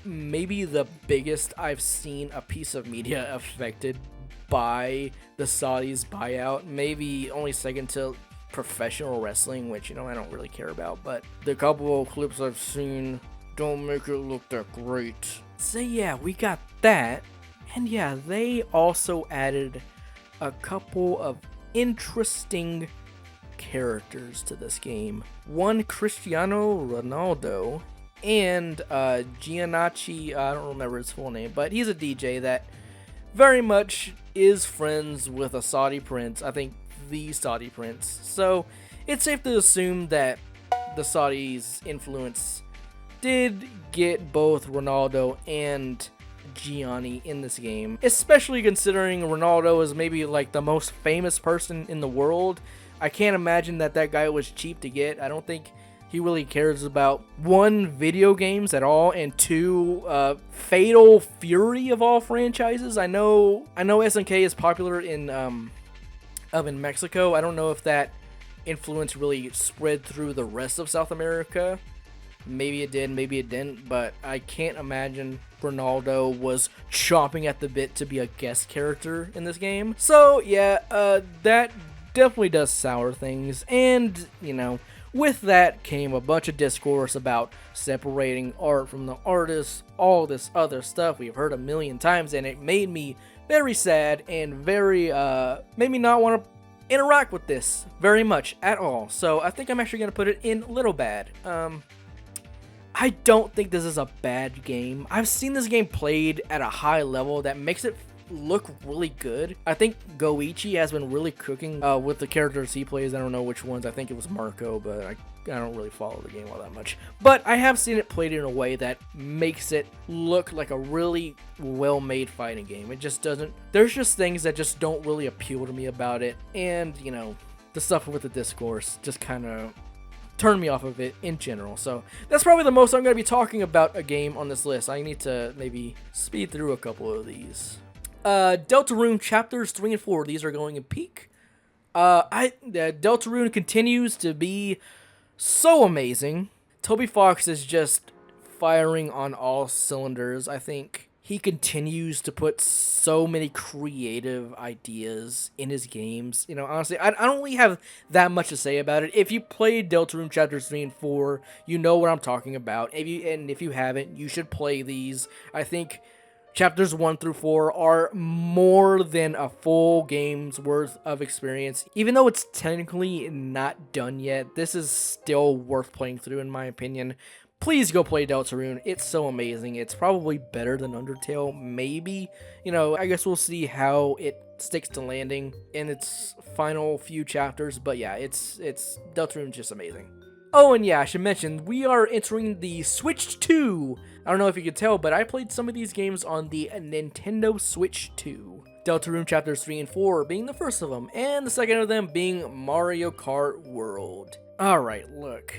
S1: maybe the biggest I've seen a piece of media affected by the Saudis' buyout. Maybe only second to professional wrestling, which, I don't really care about. But the couple of clips I've seen don't make it look that great. So yeah, we got that. And yeah, they also added a couple of interesting characters to this game. One, Cristiano Ronaldo, and Giannacci, I don't remember his full name, but he's a DJ that very much is friends with a Saudi prince. I think the Saudi prince. So it's safe to assume that the Saudis' influence did get both Ronaldo and Gianni in this game, especially considering Ronaldo is maybe like the most famous person in the world. I can't imagine that guy was cheap to get. I don't think he really cares about, one, video games at all, and two, Fatal Fury of all franchises. I know SNK is popular in Mexico. I don't know if that influence really spread through the rest of South America. Maybe it did, maybe it didn't, but I can't imagine Ronaldo was chomping at the bit to be a guest character in this game. So yeah, that definitely does sour things, and you know, with that came a bunch of discourse about separating art from the artist, all this other stuff we've heard a million times, and it made me very sad and very made me not want to interact with this very much at all. So I think I'm actually going to put it in little bad. I don't think this is a bad game. I've seen this game played at a high level that makes it look really good. I think GOTY has been really cooking with the characters he plays. I don't know which ones. I think it was Marco, but I don't really follow the game all that much. But I have seen it played in a way that makes it look like a really well-made fighting game. It just doesn't. There's just things that just don't really appeal to me about it. And, you know, the stuff with the discourse just kind of turned me off of it in general. So that's probably the most I'm going to be talking about a game on this list. I need to maybe speed through a couple of these. Deltarune Chapters 3 and 4. These are going in peak. Deltarune continues to be so amazing. Toby Fox is just firing on all cylinders. I think he continues to put so many creative ideas in his games. You know, honestly, I don't really have that much to say about it. If you played Deltarune Chapters 3 and 4, you know what I'm talking about. If you haven't, you should play these. I think Chapters 1 through 4 are more than a full game's worth of experience. Even though it's technically not done yet, this is still worth playing through in my opinion. Please go play Deltarune. It's so amazing. It's probably better than Undertale, maybe. You know, I guess we'll see how it sticks to landing in its final few chapters. But yeah, it's Deltarune's just amazing. Oh, and yeah, I should mention, we are entering the Switch 2. I don't know if you could tell, but I played some of these games on the Nintendo Switch 2. Deltarune Chapters 3 and 4 being the first of them, and the second of them being Mario Kart World. Alright, look.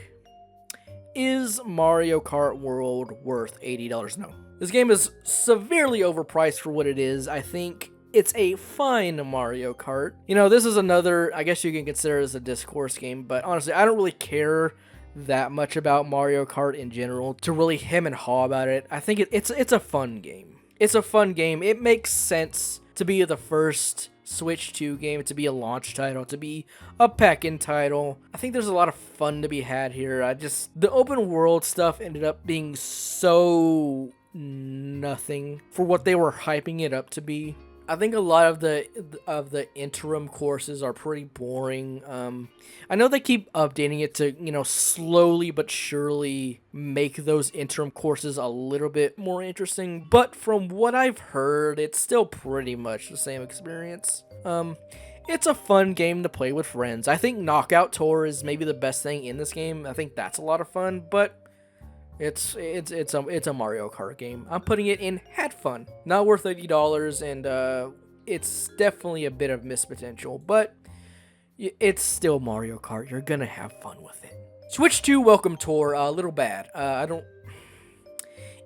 S1: Is Mario Kart World worth $80? No. This game is severely overpriced for what it is. I think it's a fine Mario Kart. You know, this is another, I guess you can consider this a discourse game, but honestly, I don't really care that much about Mario Kart in general to really hem and haw about it. I think it's a fun game. It's a fun game. It makes sense to be the first Switch 2 game, to be a launch title, to be a pack-in title. I think there's a lot of fun to be had here. The open world stuff ended up being so nothing for what they were hyping it up to be. I think a lot of the interim courses are pretty boring. I know they keep updating it to, you know, slowly but surely make those interim courses a little bit more interesting, but from what I've heard, it's still pretty much the same experience. It's a fun game to play with friends. I think Knockout Tour is maybe the best thing in this game. I think that's a lot of fun, but it's a Mario Kart game. I'm putting it in had fun. Not worth $80, and it's definitely a bit of missed potential, but it's still Mario Kart. You're gonna have fun with it. Switch 2 Welcome Tour, a little bad.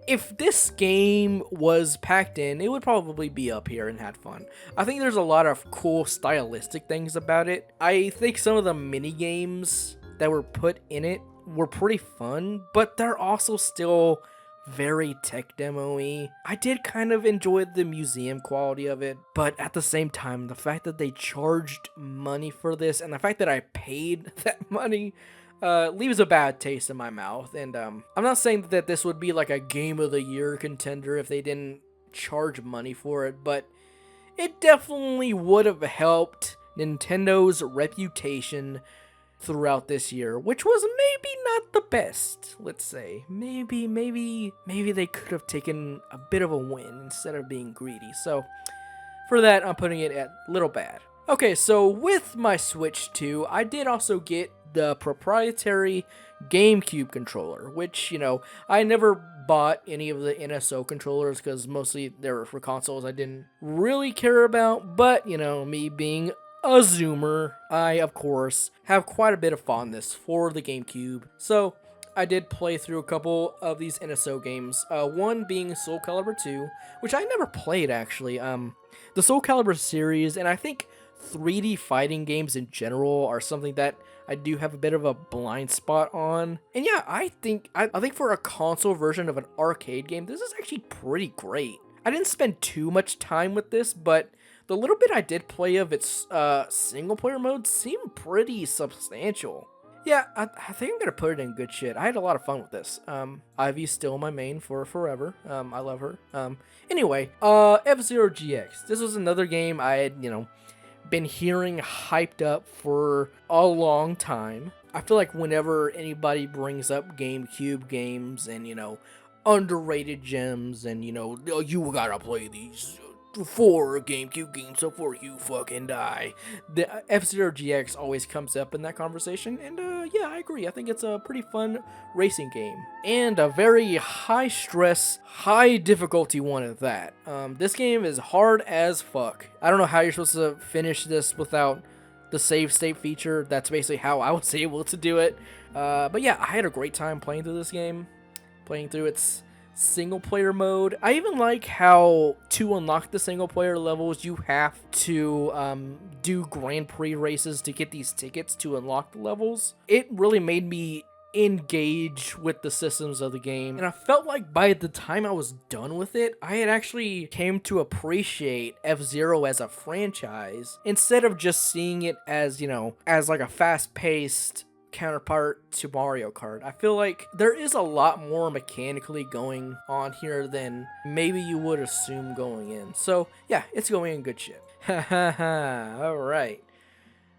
S1: If this game was packed in, it would probably be up here and had fun. I think there's a lot of cool stylistic things about it. I think some of the mini games that were put in it were pretty fun, but they're also still very tech demo-y. I did kind of enjoy the museum quality of it, but at the same time, the fact that they charged money for this and the fact that I paid that money leaves a bad taste in my mouth. And I'm not saying that this would be like a Game of the Year contender if they didn't charge money for it, but it definitely would have helped Nintendo's reputation throughout this year, which was maybe not the best, let's say. Maybe they could have taken a bit of a win instead of being greedy. So for that, I'm putting it at little bad. Okay, so with my Switch 2, I did also get the proprietary GameCube controller, which, you know, I never bought any of the NSO controllers because mostly they were for consoles I didn't really care about, but, you know, me being a zoomer, I, of course, have quite a bit of fondness for the GameCube. So, I did play through a couple of these NSO games, one being Soul Calibur 2, which I never played, actually. The Soul Calibur series, and I think 3D fighting games in general are something that I do have a bit of a blind spot on. And yeah, I think for a console version of an arcade game, this is actually pretty great. I didn't spend too much time with this, but the little bit I did play of its single player mode seemed pretty substantial. Yeah, I think I'm gonna put it in good shit. I had a lot of fun with this. Ivy's still my main for forever. I love her. Anyway, F-Zero GX. This was another game I had, been hearing hyped up for a long time. I feel like whenever anybody brings up GameCube games and, underrated gems and, "Oh, you gotta play these 4 GameCube games before you fucking die," the F-Zero GX always comes up in that conversation, and yeah, I agree. I think it's a pretty fun racing game, and a very high stress, high difficulty one at that. This game is hard as fuck. I don't know how you're supposed to finish this without the save state feature. That's basically how I was able to do it. But yeah, I had a great time playing through this game, playing through its single player mode. I even like how to unlock the single player levels you have to do Grand Prix races to get these tickets to unlock the levels. It really made me engage with the systems of the game, and I felt like by the time I was done with it, I had actually came to appreciate F-Zero as a franchise instead of just seeing it as, as like a fast-paced counterpart to Mario Kart. I feel like there is a lot more mechanically going on here than maybe you would assume going in. So yeah, it's going in good shit. Hahaha. Alright.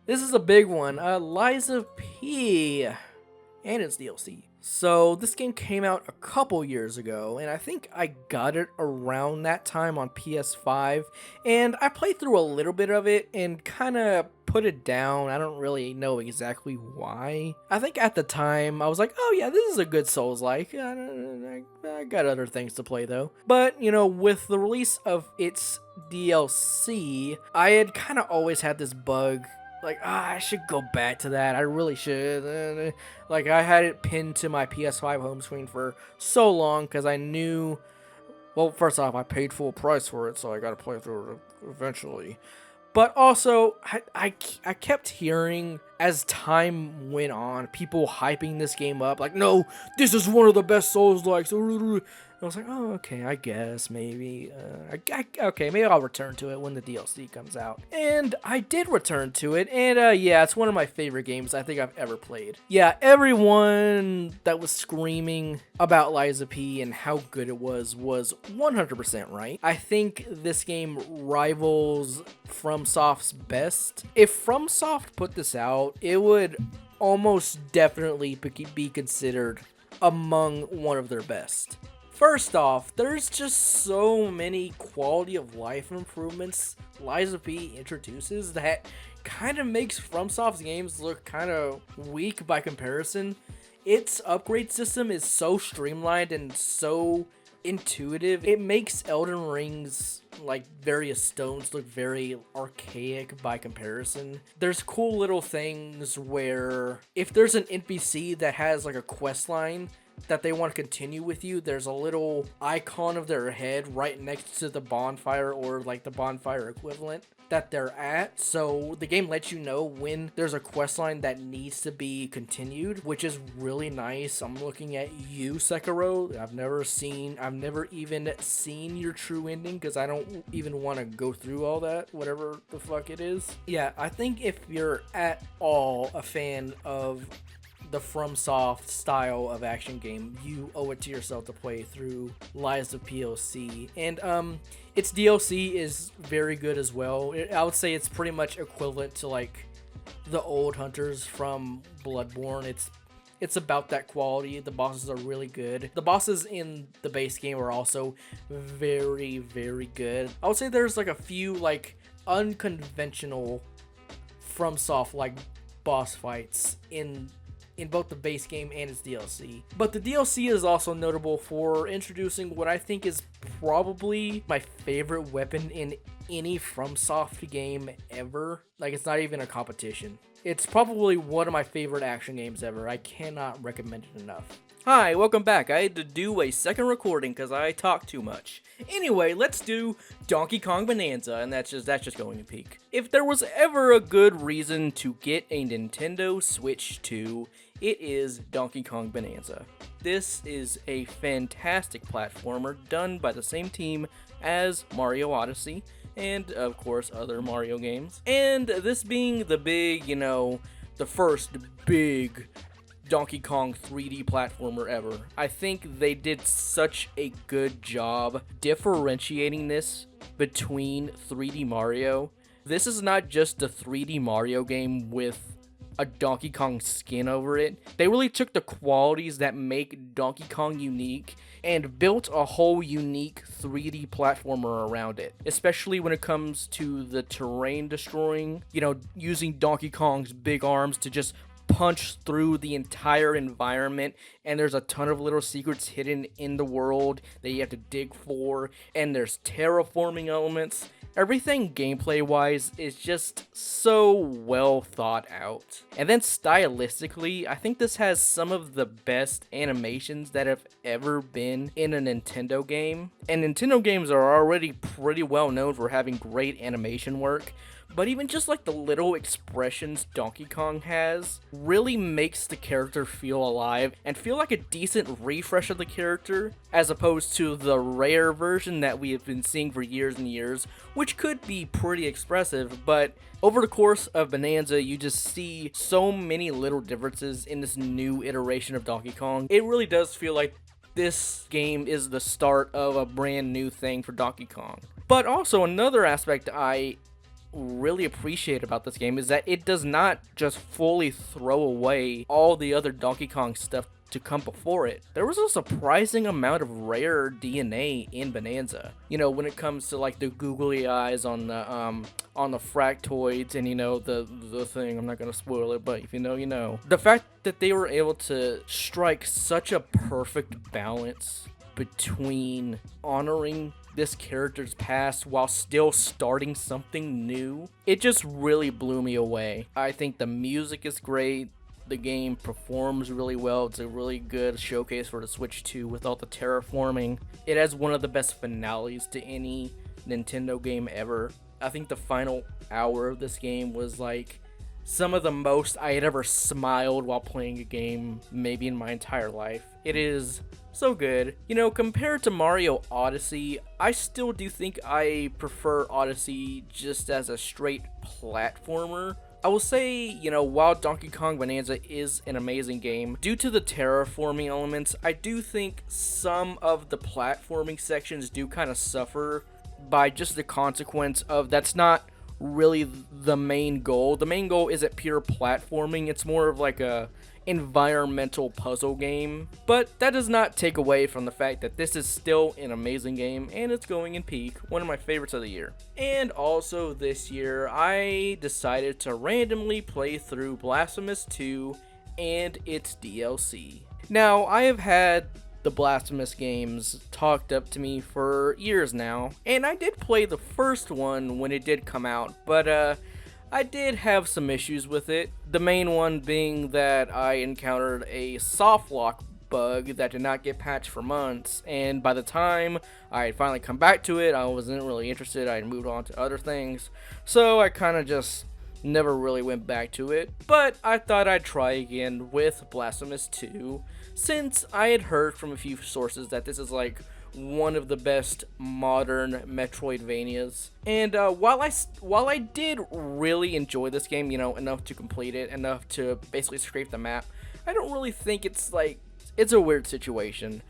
S1: This is a big one. Liza P and its DLC. So this game came out a couple years ago, and I think I got it around that time on PS5, and I played through a little bit of it and kind of put it down. I don't really know exactly why. I think at the time I was like, oh yeah, this is a good Souls-like. I got other things to play though. But, with the release of its DLC, I had kind of always had this bug. Like, I should go back to that. I really should. Like, I had it pinned to my PS5 home screen for so long because I knew... Well, first off, I paid full price for it, so I gotta play through it eventually. But also, I kept hearing, as time went on, people hyping this game up. Like, no, this is one of the best Souls-likes. I was like, oh, okay, I guess, maybe. Okay, maybe I'll return to it when the DLC comes out. And I did return to it, and yeah, it's one of my favorite games I think I've ever played. Yeah, everyone that was screaming about Liza P and how good it was 100% right. I think this game rivals FromSoft's best. If FromSoft put this out, it would almost definitely be considered among one of their best. First off, there's just so many quality of life improvements Liza P introduces that kind of makes FromSoft's games look kind of weak by comparison. Its upgrade system is so streamlined and so intuitive. It makes Elden Ring's various stones look very archaic by comparison. There's cool little things where if there's an NPC that has a quest line that they want to continue with you, there's a little icon of their head right next to the bonfire or the bonfire equivalent that they're at. So the game lets you know when there's a quest line that needs to be continued, which is really nice. I'm looking at you, Sekiro. I've never even seen your true ending because I don't even want to go through all that, whatever the fuck it is. Yeah, I think if you're at all a fan of the FromSoft style of action game, you owe it to yourself to play through Liza POC. And its DLC is very good as well. I would say it's pretty much equivalent to the old hunters from Bloodborne. It's about that quality. The bosses are really good. The bosses in the base game are also very, very good. I would say there's a few unconventional FromSoft boss fights in in both the base game and its DLC. But the DLC is also notable for introducing what I think is probably my favorite weapon in any FromSoft game ever. Like, it's not even a competition. It's probably one of my favorite action games ever. I cannot recommend it enough. Hi, welcome back. I had to do a second recording because I talk too much. Anyway, let's do Donkey Kong Bonanza, and that's just going to peak. If there was ever a good reason to get a Nintendo Switch 2, it is Donkey Kong Bonanza. This is a fantastic platformer done by the same team as Mario Odyssey, and of course other Mario games. And this being the big, the first big Donkey Kong 3D platformer ever, I think they did such a good job differentiating this between 3D Mario. This is not just a 3D Mario game with a Donkey Kong skin over it. They really took the qualities that make Donkey Kong unique and built a whole unique 3D platformer around it, especially when it comes to the terrain destroying, using Donkey Kong's big arms to just punch through the entire environment, and there's a ton of little secrets hidden in the world that you have to dig for, and there's terraforming elements. Everything gameplay-wise is just so well thought out. And then stylistically, I think this has some of the best animations that have ever been in a Nintendo game. And Nintendo games are already pretty well known for having great animation work, but even just like the little expressions Donkey Kong has really makes the character feel alive and feel like a decent refresh of the character, as opposed to the rare version that we have been seeing for years and years, which could be pretty expressive, but over the course of Bonanza, you just see so many little differences in this new iteration of Donkey Kong. It really does feel like this game is the start of a brand new thing for Donkey Kong. But also another aspect I really appreciate about this game is that it does not just fully throw away all the other Donkey Kong stuff to come before it. There was a surprising amount of rare DNA in Bonanza. When it comes to like the googly eyes on the fractoids and the thing, I'm not gonna spoil it, but if you know, you know. The fact that they were able to strike such a perfect balance between honoring this character's past while still starting something new, it just really blew me away. I think the music is great. The game performs really well. It's a really good showcase for the Switch 2 with all the terraforming. It has one of the best finales to any Nintendo game ever. I think the final hour of this game was like some of the most I had ever smiled while playing a game maybe in my entire life. It is so good. Compared to Mario Odyssey, I still do think I prefer Odyssey just as a straight platformer. I will say, while Donkey Kong Bonanza is an amazing game, due to the terraforming elements, I do think some of the platforming sections do kind of suffer by just the consequence of that's not really the main goal. The main goal isn't pure platforming, it's more of like a environmental puzzle game, but that does not take away from the fact that this is still an amazing game and it's going in peak, one of my favorites of the year. And also this year I decided to randomly play through Blasphemous 2 and its DLC. Now, I have had the Blasphemous games talked up to me for years now, and I did play the first one when it did come out, but I did have some issues with it. The main one being that I encountered a soft lock bug that did not get patched for months, and by the time I had finally come back to it, I wasn't really interested. I had moved on to other things, so I kind of just never really went back to it. But I thought I'd try again with Blasphemous 2, since I had heard from a few sources that this is like one of the best modern Metroidvanias. And while I did really enjoy this game, enough to complete it, enough to basically scrape the map, I don't really think it's a weird situation.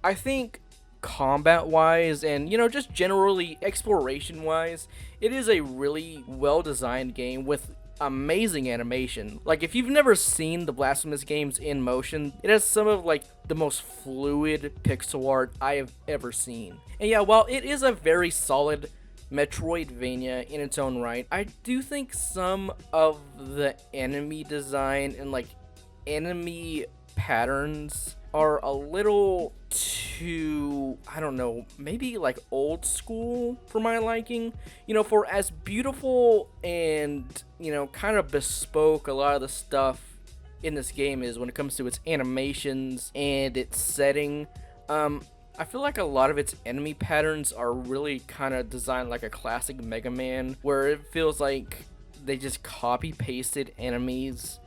S1: I think combat-wise and, just generally exploration-wise, it is a really well-designed game with amazing animation. Like, if you've never seen the Blasphemous games in motion, it has some of the most fluid pixel art I have ever seen. And yeah, while it is a very solid Metroidvania in its own right, I do think some of the enemy design and enemy patterns are a little too, I don't know, maybe like old school for my liking. You know, for as beautiful and, you know, kind of bespoke a lot of the stuff in this game is when it comes to its animations and its setting, I feel like a lot of its enemy patterns are really kind of designed like a classic Mega Man, where it feels like they just copy pasted enemies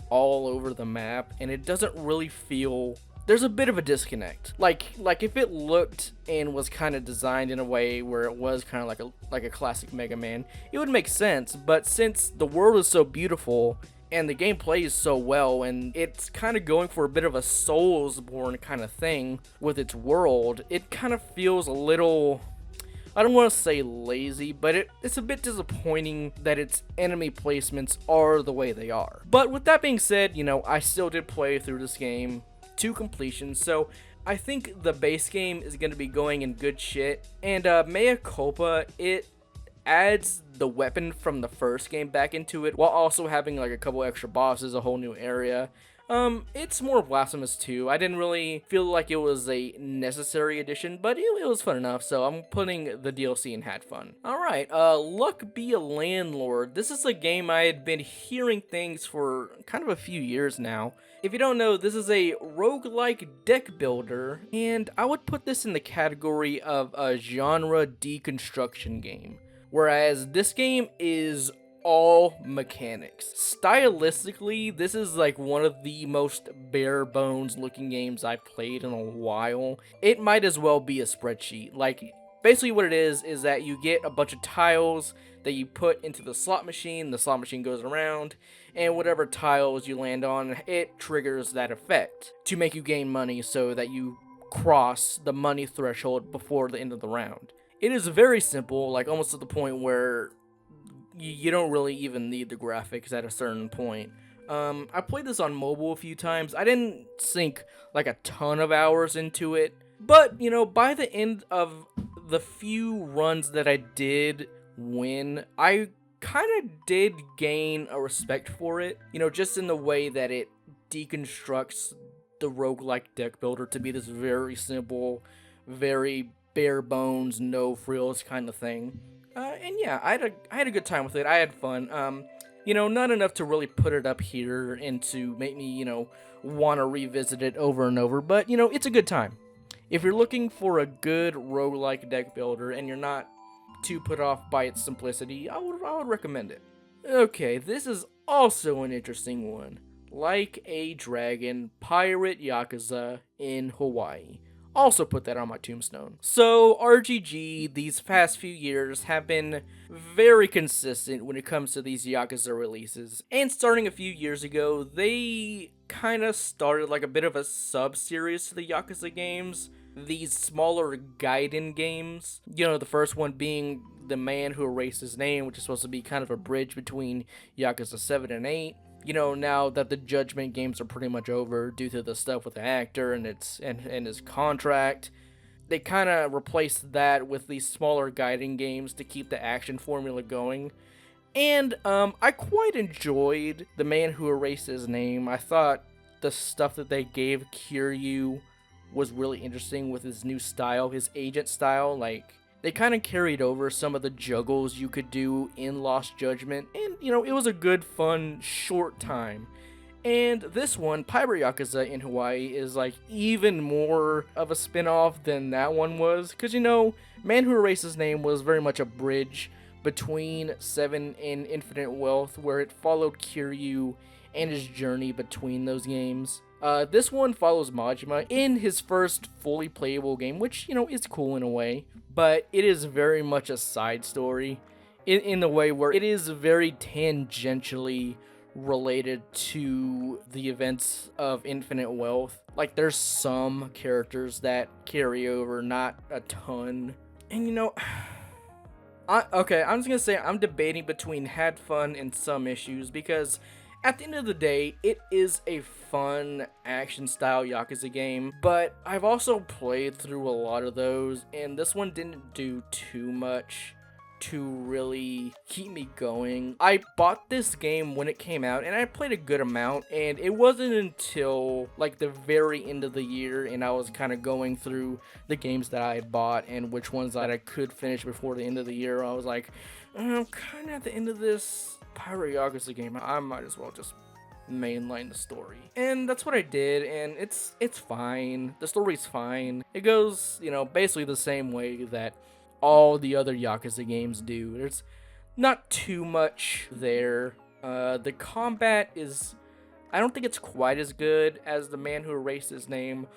S1: all over the map, and it doesn't really feel, there's a bit of a disconnect. Like if it looked and was kind of designed in a way where it was kind of like a classic Mega Man, it would make sense. But since the world is so beautiful and the game plays so well, and it's kind of going for a bit of a Soulsborne kind of thing with its world, it kind of feels a little, I don't want to say lazy, but it's a bit disappointing that its enemy placements are the way they are. But with that being said, you know, I still did play through this game to completion, so I think the base game is going to be going in good shit. And Mea Culpa, it adds the weapon from the first game back into it, while also having like a couple extra bosses, a whole new area. It's more Blasphemous 2. I didn't really feel like it was a necessary addition, but it was fun enough, so I'm putting the DLC in had fun. Alright, Luck Be a Landlord. This is a game I had been hearing things for kind of a few years now. If you don't know, this is a roguelike deck builder, and I would put this in the category of a genre deconstruction game. Whereas this game is all mechanics. Stylistically, this is like one of the most bare bones looking games I've played in a while. It might as well be a spreadsheet. Like, basically what it is that you get a bunch of tiles that you put into the slot machine goes around, and whatever tiles you land on, it triggers that effect to make you gain money so that you cross the money threshold before the end of the round. It is very simple, like almost to the point where you don't really even need the graphics at a certain point. I played this on mobile a few times. I didn't sink like a ton of hours into it, but you know, by the end of the few runs that I did win, I kind of did gain a respect for it, you know, just in the way that it deconstructs the roguelike deck builder to be this very simple, very bare bones, no frills kind of thing. And yeah, I had a good time with it. I had fun. You know, not enough to really put it up here and to make me, you know, want to revisit it over and over, but you know, it's a good time. If you're looking for a good roguelike deck builder and you're not too put off by its simplicity, I would recommend it. Okay, this is also an interesting one. Like a Dragon, Pirate Yakuza in Hawaii. Also put that on my tombstone. So RGG these past few years have been very consistent when it comes to these Yakuza releases. And starting a few years ago, they kind of started like a bit of a sub-series to the Yakuza games. These smaller Gaiden games. You know, the first one being The Man Who Erased His Name, which is supposed to be kind of a bridge between Yakuza 7 and 8. You know, now that the Judgment games are pretty much over due to the stuff with the actor and his contract, they kind of replaced that with these smaller Gaiden games to keep the action formula going. And I quite enjoyed The Man Who Erased His Name. I thought the stuff that they gave Kiryu was really interesting with his new style, his agent style. Like, they kind of carried over some of the juggles you could do in Lost Judgment, and, you know, it was a good, fun, short time. And this one, Pirate Yakuza in Hawaii, is, like, even more of a spin-off than that one was, because, you know, Man Who Erased His Name was very much a bridge between 7 and Infinite Wealth, where it followed Kiryu and his journey between those games. This one follows Majima in his first fully playable game, which, you know, is cool in a way, but it is very much a side story in the way where it is very tangentially related to the events of Infinite Wealth. Like, there's some characters that carry over, not a ton. And, you know, I'm just gonna say I'm debating between had fun and some issues, because at the end of the day, it is a fun action-style Yakuza game, but I've also played through a lot of those, and this one didn't do too much to really keep me going. I bought this game when it came out, and I played a good amount, and it wasn't until like the very end of the year, and I was kind of going through the games that I had bought and which ones that I could finish before the end of the year. I was like, I'm kind of at the end of this Pirate Yakuza game. I might as well just mainline the story. And that's what I did, and it's fine. The story's fine. It goes, basically the same way that all the other Yakuza games do. There's not too much there. The combat is, I don't think it's quite as good as The Man Who Erased His Name.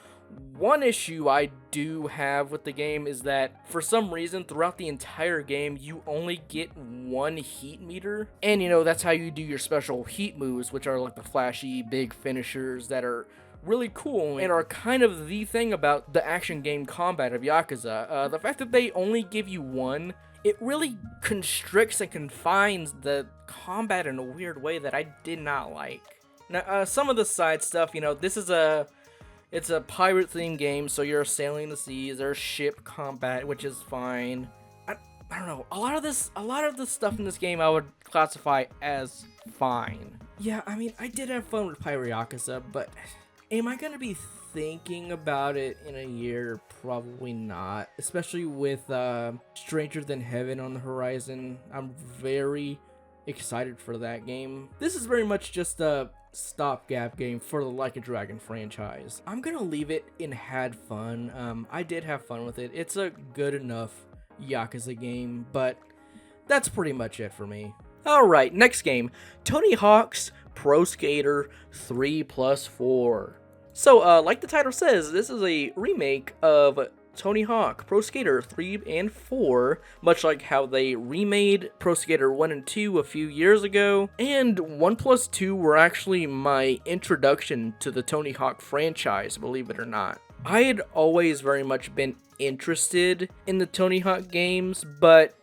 S1: One issue I do have with the game is that for some reason throughout the entire game you only get one heat meter, and that's how you do your special heat moves, which are like the flashy big finishers that are really cool and are kind of the thing about the action game combat of Yakuza. The fact that they only give you one, it really constricts and confines the combat in a weird way that I did not like. Now, some of the side stuff, this is it's a pirate themed game, so you're sailing the seas, there's ship combat, which is fine. I don't know, a lot of the stuff in this game I would classify as fine. Yeah, I mean, I did have fun with Pirate Yakuza, but am I gonna be thinking about it in a year? Probably not, especially with Stranger Than Heaven on the horizon. I'm very excited for that game. This is very much just a stopgap game for the Like a Dragon franchise. I'm gonna leave it in had fun. I did have fun with it. It's a good enough Yakuza game, but that's pretty much it for me. Alright, next game, Tony Hawk's Pro Skater 3+4. So, like the title says, this is a remake of Tony Hawk Pro Skater 3 and 4, much like how they remade Pro Skater 1 and 2 a few years ago, and 1 plus 2 were actually my introduction to the Tony Hawk franchise, believe it or not. I had always very much been interested in the Tony Hawk games, but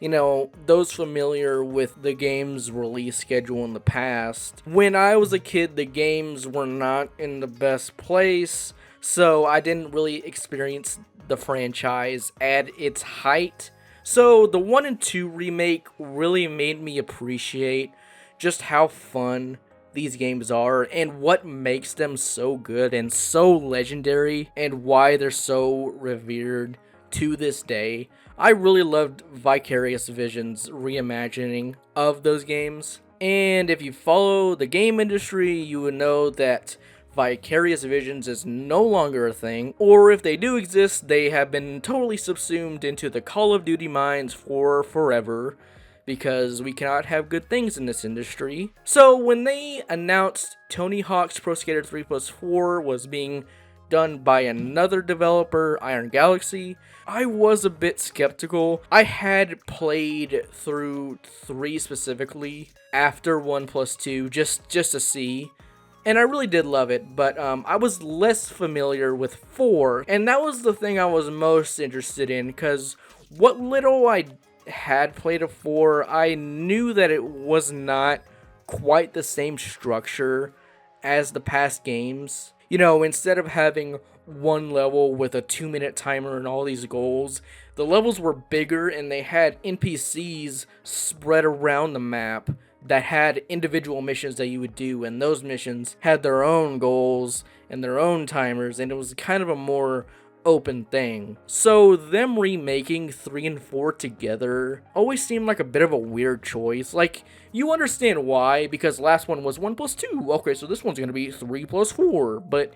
S1: those familiar with the game's release schedule in the past, when I was a kid the games were not in the best place, so I didn't really experience the franchise at its height. So the 1 and 2 remake really made me appreciate just how fun these games are and what makes them so good and so legendary and why they're so revered to this day. I really loved Vicarious Vision's reimagining of those games, and if you follow the game industry you would know that Vicarious Visions is no longer a thing, or if they do exist, they have been totally subsumed into the Call of Duty mines for forever, because we cannot have good things in this industry. So when they announced Tony Hawk's Pro Skater 3+4 was being done by another developer, Iron Galaxy, I was a bit skeptical. I had played through 3 specifically after 1 plus 2 just to see, and I really did love it, but I was less familiar with 4, and that was the thing I was most interested in, because what little I had played of 4, I knew that it was not quite the same structure as the past games. Instead of having one level with a 2-minute timer and all these goals, the levels were bigger and they had NPCs spread around the map that had individual missions that you would do, and those missions had their own goals and their own timers, and it was kind of a more open thing. So them remaking 3 and 4 together always seemed like a bit of a weird choice. Like, you understand why, because last one was 1 plus 2. Okay, so this one's gonna be 3 plus 4, but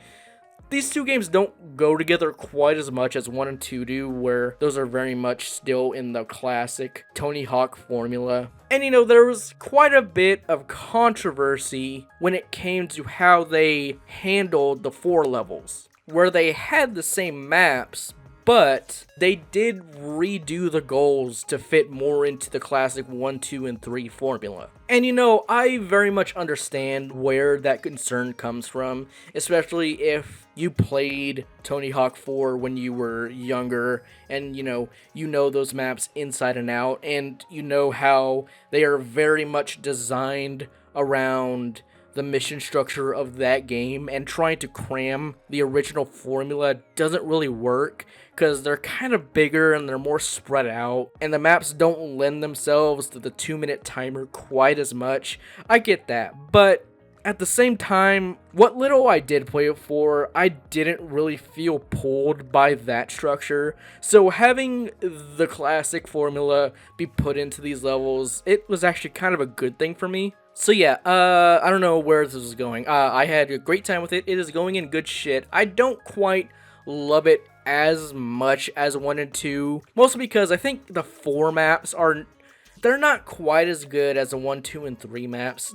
S1: these two games don't go together quite as much as 1 and 2 do, where those are very much still in the classic Tony Hawk formula. And there was quite a bit of controversy when it came to how they handled the 4 levels, where they had the same maps, but they did redo the goals to fit more into the classic 1, 2, and 3 formula. And I very much understand where that concern comes from, especially if you played Tony Hawk 4 when you were younger, and you know those maps inside and out, and you know how they are very much designed around the mission structure of that game, and trying to cram the original formula doesn't really work because they're kind of bigger and they're more spread out, and the maps don't lend themselves to the 2-minute timer quite as much. I get that, but at the same time, what little I did play it for, I didn't really feel pulled by that structure. So having the classic formula be put into these levels, it was actually kind of a good thing for me. So yeah, I don't know where this is going. I had a great time with it. It is going in good shit. I don't quite love it as much as 1 and 2, mostly because I think the 4 maps they're not quite as good as the 1, 2, and 3 maps.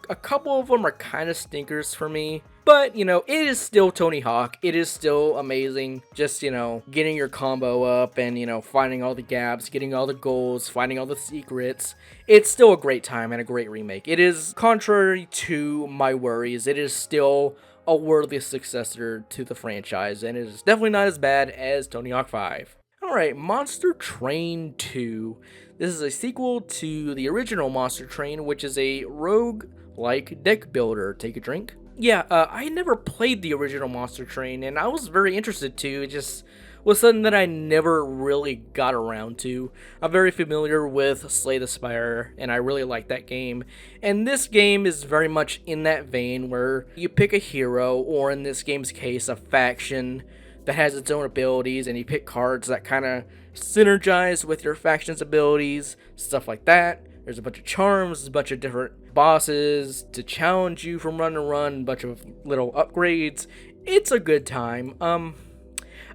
S1: A couple of them are kind of stinkers for me. But, you know, it is still Tony Hawk. It is still amazing. Just, you know, getting your combo up and, you know, finding all the gaps, getting all the goals, finding all the secrets. It's still a great time and a great remake. It is, contrary to my worries, it is still a worthy successor to the franchise. And it is definitely not as bad as Tony Hawk 5. Alright, Monster Train 2. This is a sequel to the original Monster Train, which is a rogue-like deck builder. Take a drink. Yeah, I never played the original Monster Train, and I was very interested to. It just was something that I never really got around to. I'm very familiar with Slay the Spire, and I really like that game. And this game is very much in that vein where you pick a hero, or in this game's case, a faction that has its own abilities, and you pick cards that kind of synergize with your faction's abilities, stuff like that. There's a bunch of charms, a bunch of different bosses to challenge you from run to run, a bunch of little upgrades. It's a good time.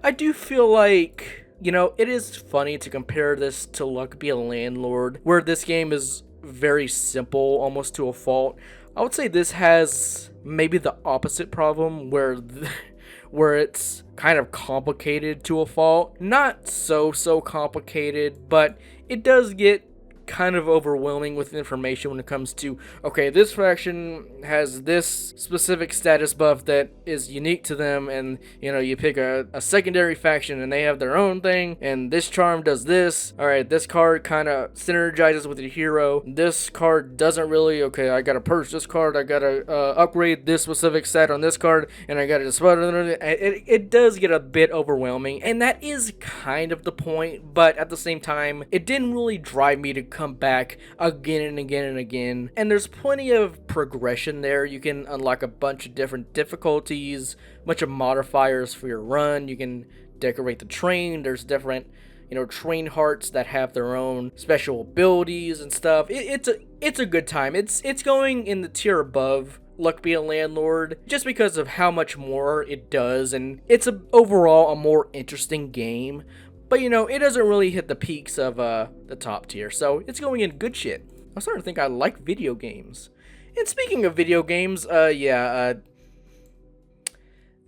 S1: I do feel like, you know, it is funny to compare this to Luck Be a Landlord, where this game is very simple, almost to a fault. I would say this has maybe the opposite problem, where it's kind of complicated to a fault. Not so complicated, but it does get kind of overwhelming with information when it comes to, okay, this faction has this specific status buff that is unique to them, and, you know, you pick a secondary faction and they have their own thing, and this charm does this. Alright, this card kind of synergizes with your hero. This card doesn't really. Okay, I gotta purge this card, I gotta upgrade this specific stat on this card, and I gotta dispel it. It does get a bit overwhelming, and that is kind of the point, but at the same time, it didn't really drive me to come back again and again and again. And there's plenty of progression there. You can unlock a bunch of different difficulties, a bunch of modifiers for your run. You can decorate the train. There's different, you know, train hearts that have their own special abilities and stuff. It's a good time. It's going in the tier above Luck Be a Landlord, just because of how much more it does, and it's overall a more interesting game. But, you know, it doesn't really hit the peaks of the top tier, so it's going in good shit. I'm starting to think I like video games. And speaking of video games,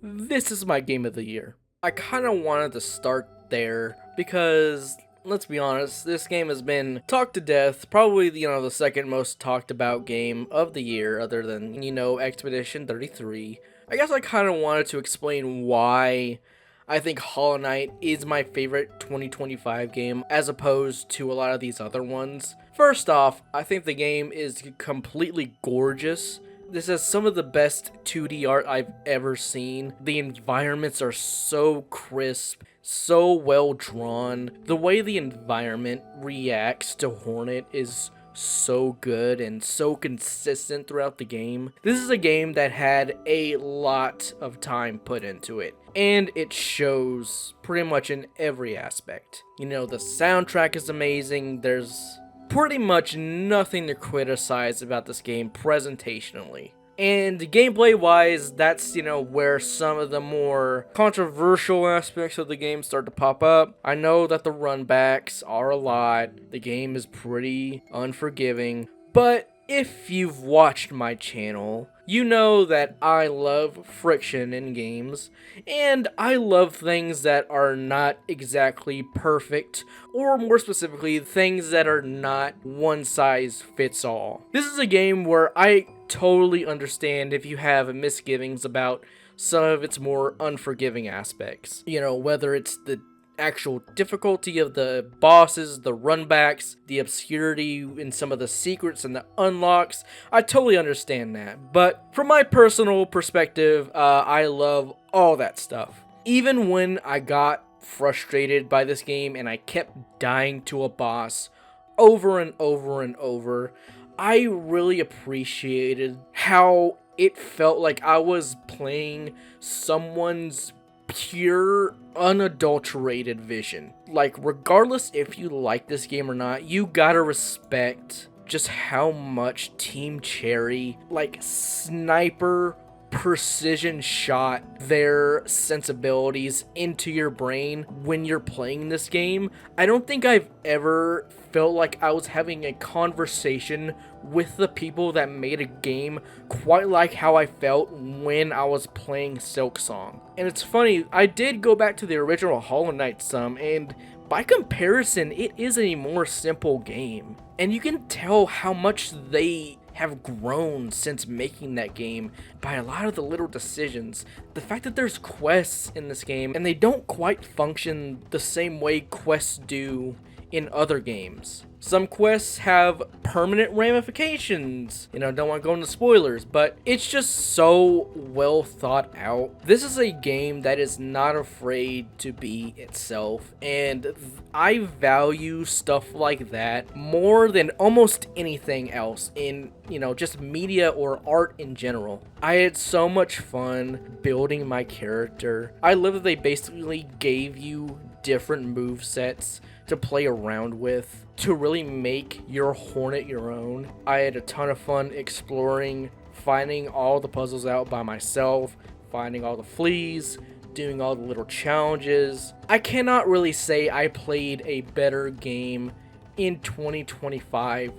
S1: this is my game of the year. I kind of wanted to start there because, let's be honest, this game has been talked to death. Probably, you know, the second most talked about game of the year, other than, you know, Expedition 33. I guess I kind of wanted to explain why I think Hollow Knight is my favorite 2025 game as opposed to a lot of these other ones. First off, I think the game is completely gorgeous. This has some of the best 2D art I've ever seen. The environments are so crisp, so well drawn. The way the environment reacts to Hornet is so good and so consistent throughout the game. This is a game that had a lot of time put into it, and it shows pretty much in every aspect. You know, the soundtrack is amazing. There's pretty much nothing to criticize about this game presentationally. And gameplay wise, that's, you know, where some of the more controversial aspects of the game start to pop up. I know that the runbacks are a lot. The game is pretty unforgiving. But if you've watched my channel, you know that I love friction in games, and I love things that are not exactly perfect, or more specifically, things that are not one size fits all. This is a game where I totally understand if you have misgivings about some of its more unforgiving aspects. You know, whether it's the actual difficulty of the bosses, the runbacks, the obscurity in some of the secrets and the unlocks. I totally understand that. But from my personal perspective, I love all that stuff. Even when I got frustrated by this game and I kept dying to a boss over and over and over, I really appreciated how it felt like I was playing someone's pure, unadulterated vision. Like, regardless if you like this game or not, you gotta respect just how much Team Cherry, like, sniper precision shot their sensibilities into your brain when you're playing this game. I don't think I've ever felt like I was having a conversation with the people that made a game quite like how I felt when I was playing Silksong. And it's funny, I did go back to the original Hollow Knight some, and by comparison, it is a more simple game. And you can tell how much they have grown since making that game by a lot of the little decisions. The fact that there's quests in this game, and they don't quite function the same way quests do in other games. Some quests have permanent ramifications. You know, don't want to go into spoilers, but it's just so well thought out. This is a game that is not afraid to be itself, and I value stuff like that more than almost anything else in, you know, just media or art in general. I had so much fun building my character. I love that they basically gave you different movesets to play around with to really make your Hornet your own. I had a ton of fun exploring, finding all the puzzles out by myself, finding all the fleas, doing all the little challenges. I cannot really say I played a better game in 2025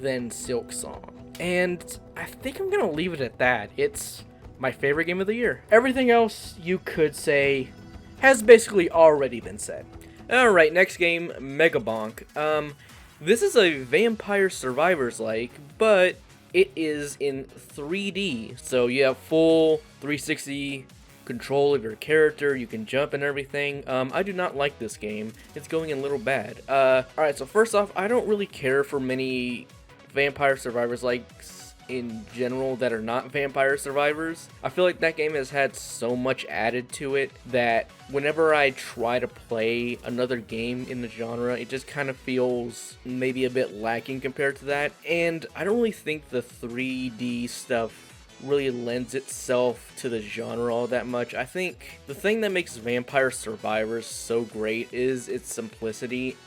S1: than Silksong. And I think I'm gonna leave it at that. It's my favorite game of the year. Everything else you could say has basically already been said. Alright, next game, Megabonk. This is a Vampire Survivors-like, but it is in 3D. So you have full 360 control of your character, you can jump and everything. I do not like this game. It's going a little bad. Alright, so first off, I don't really care for many Vampire Survivors-likes in general that are not Vampire Survivors. I feel like that game has had so much added to it that whenever I try to play another game in the genre, it just kind of feels maybe a bit lacking compared to that. And I don't really think the 3D stuff really lends itself to the genre all that much. I think the thing that makes Vampire Survivors so great is its simplicity.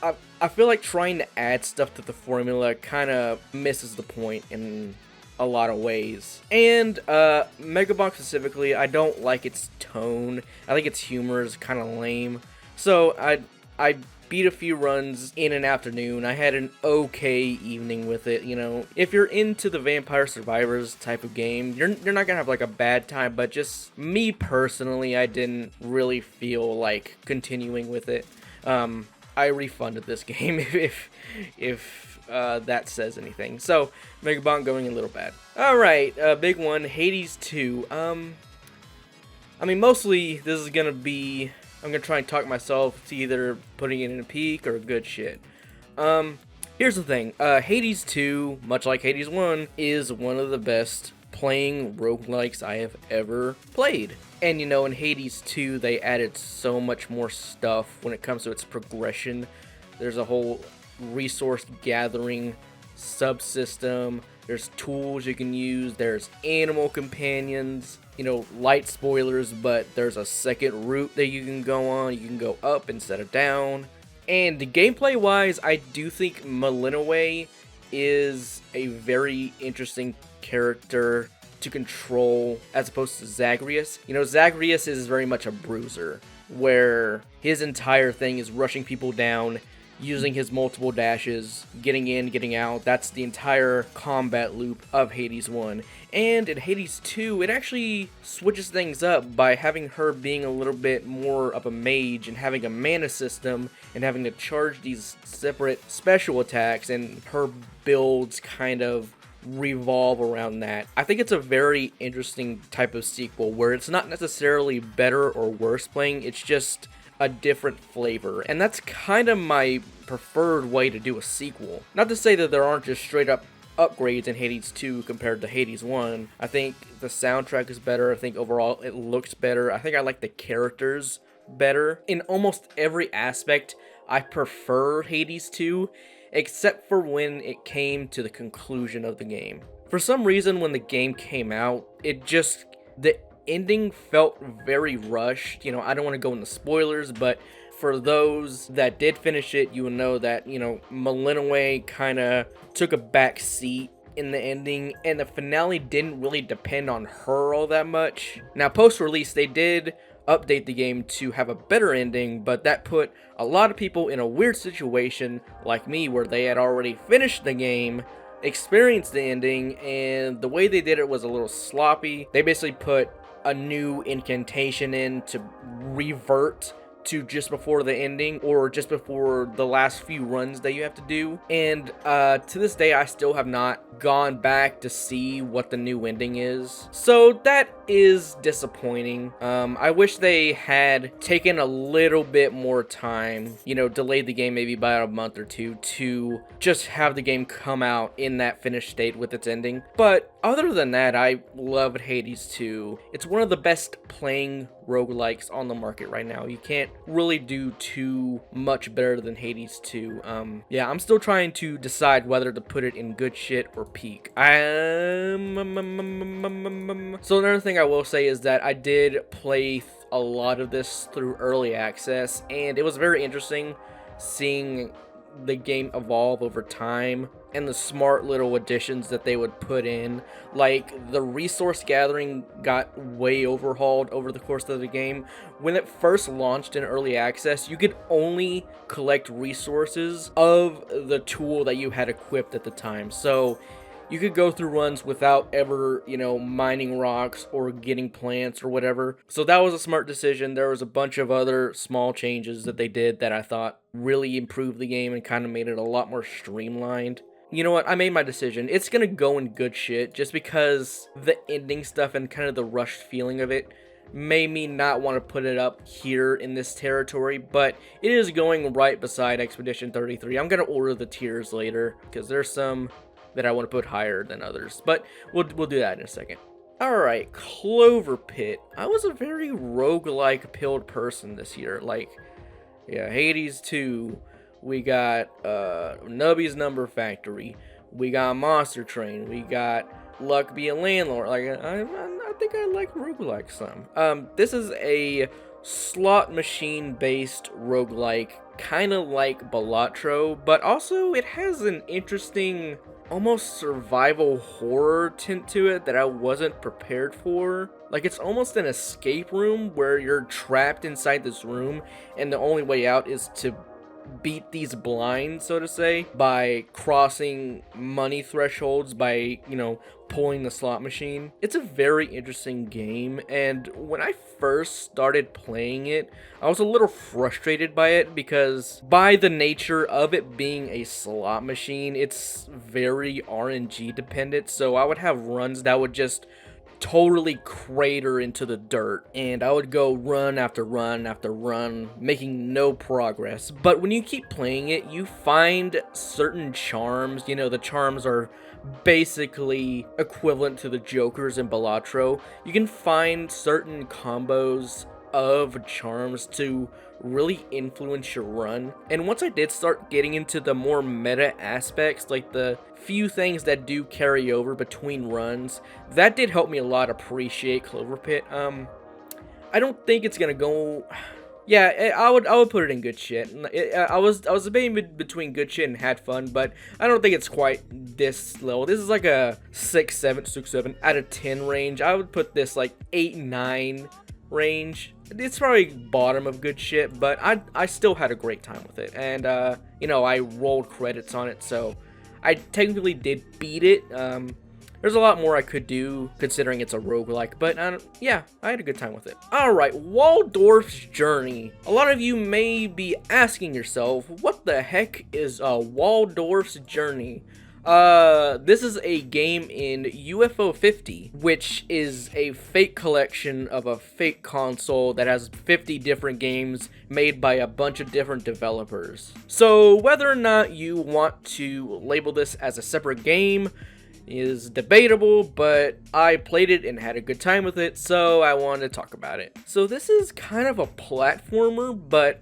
S1: I feel like trying to add stuff to the formula kind of misses the point in a lot of ways. And Megabonk specifically, I don't like its tone. I think its humor is kind of lame. So I beat a few runs in an afternoon. I had an okay evening with it, you know. If you're into the Vampire Survivors type of game, you're not gonna have like a bad time, but just me personally, I didn't really feel like continuing with it. I refunded this game if that says anything. So, Megabonk going a little bad. Alright, big one, Hades 2. I mean, mostly this is gonna be, I'm gonna try and talk myself to either putting it in a peak or good shit. Here's the thing, Hades 2, much like Hades 1, is one of the best playing roguelikes I have ever played. And you know, in Hades 2, they added so much more stuff when it comes to its progression. There's a whole resource gathering subsystem, there's tools you can use, there's animal companions, you know, light spoilers, but there's a second route that you can go on. You can go up instead of down. And gameplay wise, I do think Malinois is a very interesting character to control as opposed to Zagreus. You know, Zagreus is very much a bruiser, where his entire thing is rushing people down, using his multiple dashes, getting in, getting out. That's the entire combat loop of Hades 1. And in Hades 2, it actually switches things up by having her being a little bit more of a mage and having a mana system and having to charge these separate special attacks, and her builds kind of revolve around that. I think it's a very interesting type of sequel where it's not necessarily better or worse playing, it's just a different flavor, and that's kind of my preferred way to do a sequel. Not to say that there aren't just straight up upgrades in Hades 2 compared to Hades 1. I think the soundtrack is better. I think overall it looks better. I think I like the characters better. In almost every aspect, I prefer Hades 2, except for when it came to the conclusion of the game. For some reason, when the game came out, the ending felt very rushed. You know, I don't want to go into spoilers, but for those that did finish it, you will know that, you know, Malinois kind of took a back seat in the ending, and the finale didn't really depend on her all that much. Now, post-release, they did update the game to have a better ending, but that put a lot of people in a weird situation, like me, where they had already finished the game, experienced the ending, and the way they did it was a little sloppy. They basically put a new incantation in to revert to just before the ending, or just before the last few runs that you have to do. And to this day, I still have not gone back to see what the new ending is. So that is disappointing. I wish they had taken a little bit more time, you know, delayed the game maybe by a month or two to just have the game come out in that finished state with its ending. But other than that, I loved Hades 2. It's one of the best playing roguelikes on the market right now. You can't really do too much better than Hades 2. Yeah, I'm still trying to decide whether to put it in good shit or peak. So another thing I will say is that I did play a lot of this through early access, and it was very interesting seeing the game evolve over time and the smart little additions that they would put in. Like, the resource gathering got way overhauled over the course of the game. When it first launched in early access, you could only collect resources of the tool that you had equipped at the time. So you could go through runs without ever, you know, mining rocks or getting plants or whatever. So that was a smart decision. There was a bunch of other small changes that they did that I thought really improved the game and kind of made it a lot more streamlined. You know what? I made my decision. It's gonna go in good shit, just because the ending stuff and kind of the rushed feeling of it made me not want to put it up here in this territory, but it is going right beside Expedition 33. I'm gonna order the tiers later, because there's some that I want to put higher than others, but we'll do that in a second. Alright, Clover Pit. I was a very roguelike pilled person this year. Like, yeah, Hades 2, we got Nubby's Number Factory, we got Monster Train, we got Luck Be a Landlord. Like, I think I like roguelike some. This is a slot machine based roguelike, kind of like Balatro, but also it has an interesting, almost survival horror tint to it that I wasn't prepared for. Like, it's almost an escape room where you're trapped inside this room and the only way out is to beat these blinds, so to say, by crossing money thresholds, by, you know, pulling the slot machine. It's a very interesting game, and when I first started playing it, I was a little frustrated by it, because by the nature of it being a slot machine, it's very RNG dependent. So I would have runs that would just totally crater into the dirt, and I would go run after run after run, making no progress. But when you keep playing it, you find certain charms. You know, the charms are basically equivalent to the jokers in Balatro. You can find certain combos of charms to really influence your run. And once I did start getting into the more meta aspects, like the few things that do carry over between runs, that did help me a lot appreciate Clover Pit. I don't think it's gonna go. Yeah, I would put it in good shit. I was debating between good shit and had fun, but I don't think it's quite this level. This is like a 6-7 out of 10 range. I would put this like 8-9 range. It's probably bottom of good shit, but I still had a great time with it. And you know, I rolled credits on it, so I technically did beat it. There's a lot more I could do considering it's a roguelike, but yeah, I had a good time with it. Alright, Waldorf's Journey. A lot of you may be asking yourself, what the heck is Waldorf's Journey? This is a game in UFO 50, which is a fake collection of a fake console that has 50 different games made by a bunch of different developers. So whether or not you want to label this as a separate game is debatable, but I played it and had a good time with it, so I wanted to talk about it. So this is kind of a platformer, but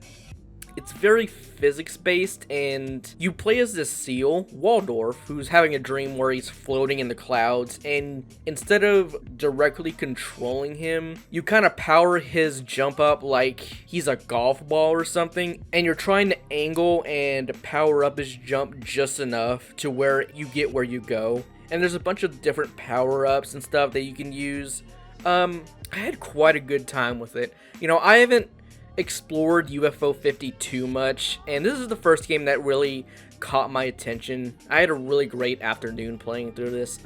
S1: it's very physics-based, and you play as this seal, Waldorf, who's having a dream where he's floating in the clouds, and instead of directly controlling him, you kind of power his jump up like he's a golf ball or something, and you're trying to angle and power up his jump just enough to where you get where you go. And there's a bunch of different power-ups and stuff that you can use. I had quite a good time with it. You know, I haven't explored UFO 50 too much, and this is the first game that really caught my attention. I had a really great afternoon playing through this.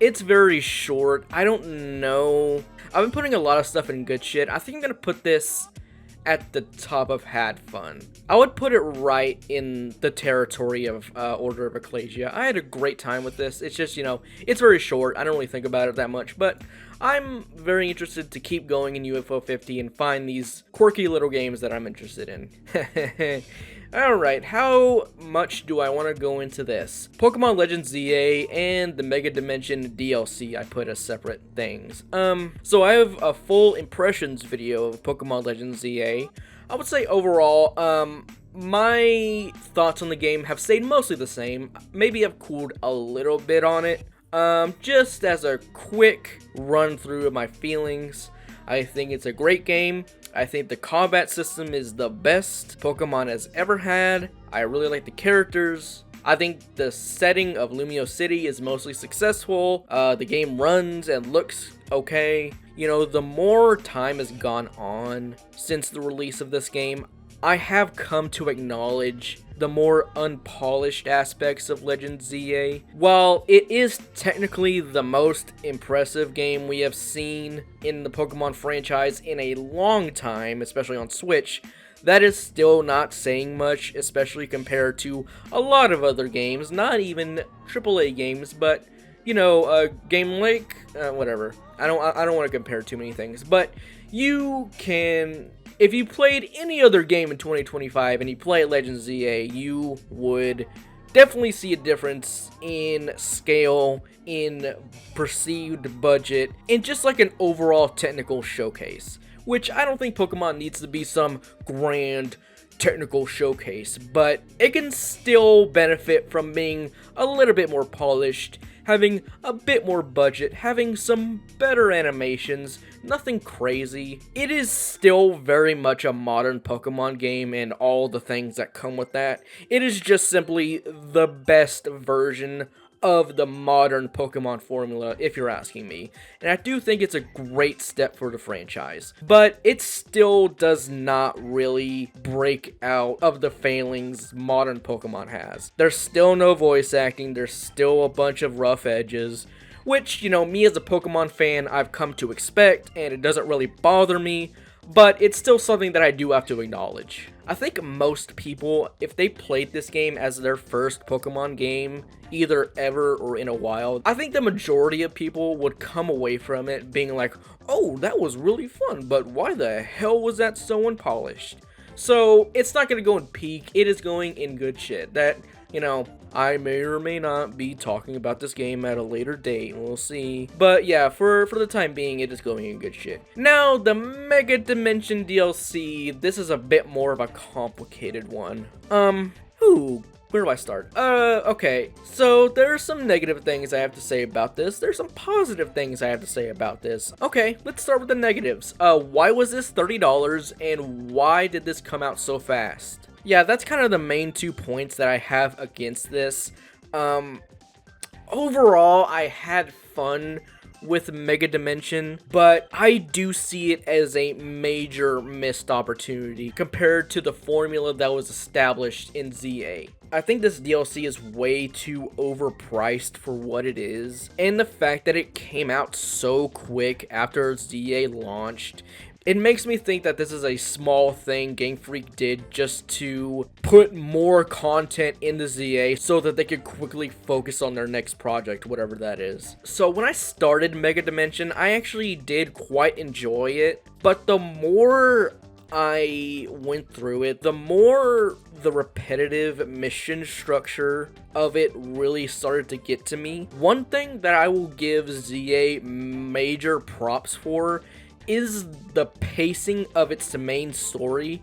S1: It's very short. I don't know. I've been putting a lot of stuff in good shit. I think I'm gonna put this at the top of had fun. I would put it right in the territory of Order of Ecclesia. I had a great time with this. It's just, you know, it's very short. I don't really think about it that much, but I'm very interested to keep going in UFO 50 and find these quirky little games that I'm interested in. Alright, how much do I want to go into this? Pokemon Legends ZA and the Mega Dimension DLC I put as separate things. So I have a full impressions video of Pokemon Legends ZA. I would say overall, my thoughts on the game have stayed mostly the same. Maybe I've cooled a little bit on it. Just as a quick run through of my feelings, I think it's a great game. I think the combat system is the best Pokemon has ever had. I really like the characters. I think the setting of Lumio City is mostly successful. The game runs and looks okay. You know, the more time has gone on since the release of this game, I have come to acknowledge the more unpolished aspects of Legends ZA. While it is technically the most impressive game we have seen in the Pokemon franchise in a long time, especially on Switch, that is still not saying much, especially compared to a lot of other games, not even AAA games, but, you know, a game like, whatever. I don't want to compare too many things, but you can... If you played any other game in 2025 and you play Legends ZA, you would definitely see a difference in scale, in perceived budget, and just like an overall technical showcase. Which I don't think Pokemon needs to be some grand technical showcase, but it can still benefit from being a little bit more polished, having a bit more budget, having some better animations, nothing crazy. It is still very much a modern Pokemon game and all the things that come with that. It is just simply the best version of the modern Pokemon formula, if you're asking me. And I do think it's a great step for the franchise. But it still does not really break out of the failings modern Pokemon has. There's still no voice acting, there's still a bunch of rough edges, which, you know, me as a Pokemon fan, I've come to expect, and it doesn't really bother me, but it's still something that I do have to acknowledge. I think most people, if they played this game as their first Pokemon game, either ever or in a while, I think the majority of people would come away from it being like, oh, that was really fun, but why the hell was that so unpolished? So, it's not going to go in peak, it is going in good shit. That, you know, I may or may not be talking about this game at a later date, we'll see. But yeah, for the time being, it is going in good shit. Now, the Mega Dimension DLC, this is a bit more of a complicated one. Where do I start? Okay, so there are some negative things I have to say about this. There's some positive things I have to say about this. Okay, let's start with the negatives. Why was this $30 and why did this come out so fast? Yeah, that's kind of the main 2 points that I have against this. Overall, I had fun with Mega Dimension, but I do see it as a major missed opportunity compared to the formula that was established in ZA. I think this DLC is way too overpriced for what it is, and the fact that it came out so quick after ZA launched, It makes me think that this is a small thing Game Freak did just to put more content in the ZA so that they could quickly focus on their next project, whatever that is. So when I started Mega Dimension, I actually did quite enjoy it, but the more I went through it, the more the repetitive mission structure of it really started to get to me. One thing that I will give ZA major props for is the pacing of its main story.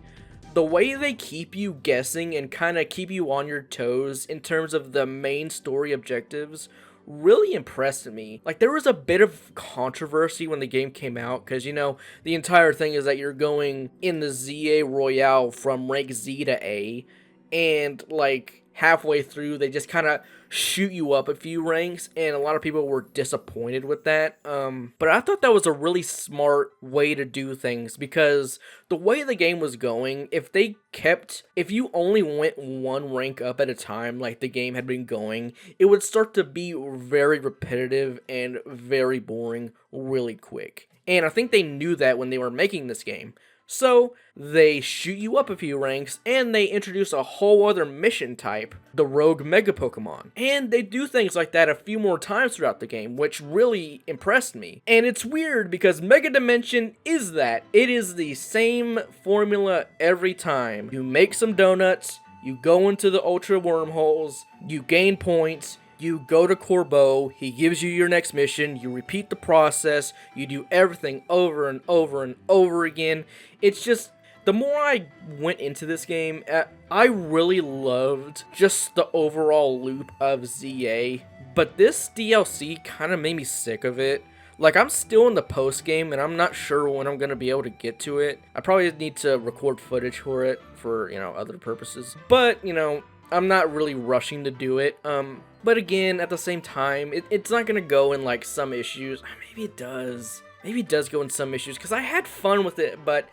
S1: The way they keep you guessing and kind of keep you on your toes in terms of the main story objectives really impressed me. Like, there was a bit of controversy when the game came out, because, you know, the entire thing is that you're going in the ZA Royale from rank Z to A, and, like, halfway through, they just kind of shoot you up a few ranks, and a lot of people were disappointed with that. But I thought that was a really smart way to do things, because the way the game was going, if you only went one rank up at a time like the game had been going, it would start to be very repetitive and very boring really quick. And I think they knew that when they were making this game. So, they shoot you up a few ranks, and they introduce a whole other mission type, the Rogue Mega Pokemon. And they do things like that a few more times throughout the game, which really impressed me. And it's weird, because Mega Dimension is that. It is the same formula every time. You make some donuts, you go into the Ultra Wormholes, you gain points, you go to Corbeau, he gives you your next mission, you repeat the process, you do everything over and over and over again. It's just, the more I went into this game, I really loved just the overall loop of ZA, but this DLC kind of made me sick of it. Like, I'm still in the post game, and I'm not sure when I'm going to be able to get to it. I probably need to record footage for it for, you know, other purposes. But, you know, I'm not really rushing to do it. But again, at the same time, it's not going to go in, like, some issues. Maybe it does. Maybe it does go in some issues, because I had fun with it, but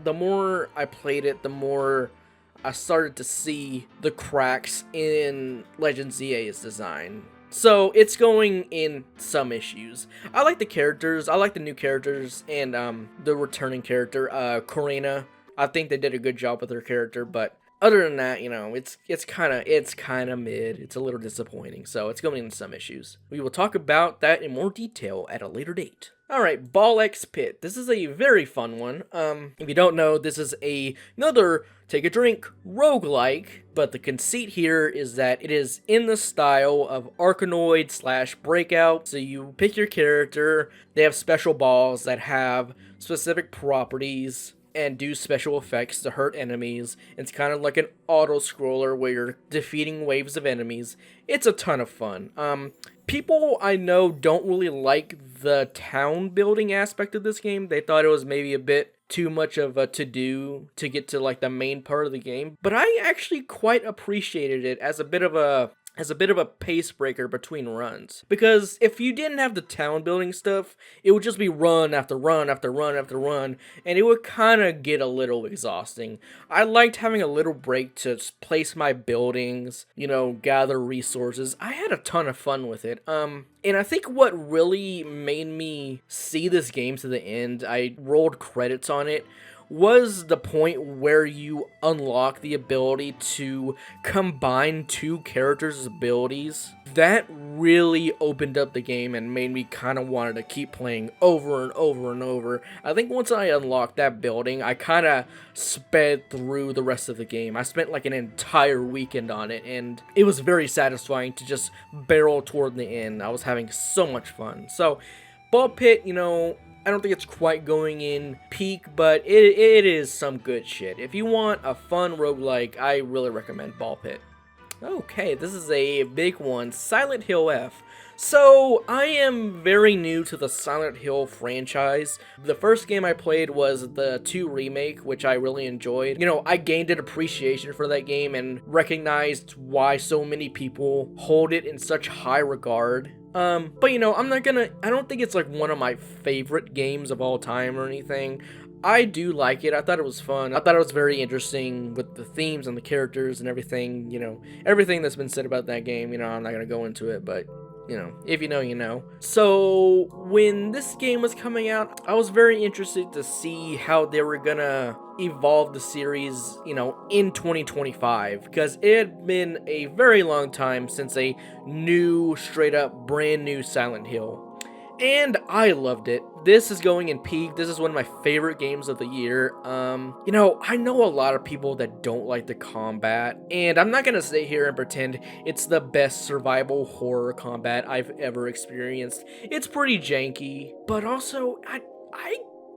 S1: the more I played it, the more I started to see the cracks in Legend ZA's design. So, it's going in some issues. I like the characters, I like the new characters, and the returning character, Corina. I think they did a good job with her character, but other than that, you know, it's kind of mid. It's a little disappointing, so it's going into some issues. We will talk about that in more detail at a later date. Alright, Ball X Pit. This is a very fun one. If you don't know, this is another take a drink roguelike, but the conceit here is that it is in the style of Arkanoid / Breakout. So you pick your character, they have special balls that have specific properties and do special effects to hurt enemies. It's kind of like an auto-scroller where you're defeating waves of enemies. It's a ton of fun. People I know don't really like the town building aspect of this game. They thought it was maybe a bit too much of a to-do to get to, like, the main part of the game. But I actually quite appreciated it as a bit of a pace breaker between runs. Because if you didn't have the town building stuff, it would just be run after run after run after run, and it would kind of get a little exhausting. I liked having a little break to place my buildings, you know, gather resources. I had a ton of fun with it. And I think what really made me see this game to the end, I rolled credits on it, was the point where you unlock the ability to combine two characters' abilities. That really opened up the game and made me kind of wanted to keep playing over and over and over. I think once I unlocked that building, I kind of sped through the rest of the game. I spent like an entire weekend on it, and it was very satisfying to just barrel toward the end. I was having so much fun. So, Ball Pit, you know, I don't think it's quite going in peak, but it is some good shit. If you want a fun roguelike, I really recommend Ball Pit. Okay, this is a big one, Silent Hill F. So, I am very new to the Silent Hill franchise. The first game I played was the 2 remake, which I really enjoyed. You know, I gained an appreciation for that game and recognized why so many people hold it in such high regard. But you know, I don't think it's like one of my favorite games of all time or anything. I do like it. I thought it was fun. I thought it was very interesting with the themes and the characters and everything, you know, everything that's been said about that game. You know, I'm not gonna go into it, but you know, if you know, you know. So when this game was coming out, I was very interested to see how they were gonna evolve the series, you know, in 2025, because it had been a very long time since a new, straight up, brand new Silent Hill. And I loved it. This is going in peak. This is one of my favorite games of the year. You know, I know a lot of people that don't like the combat, and I'm not gonna sit here and pretend it's the best survival horror combat I've ever experienced. It's pretty janky, but also I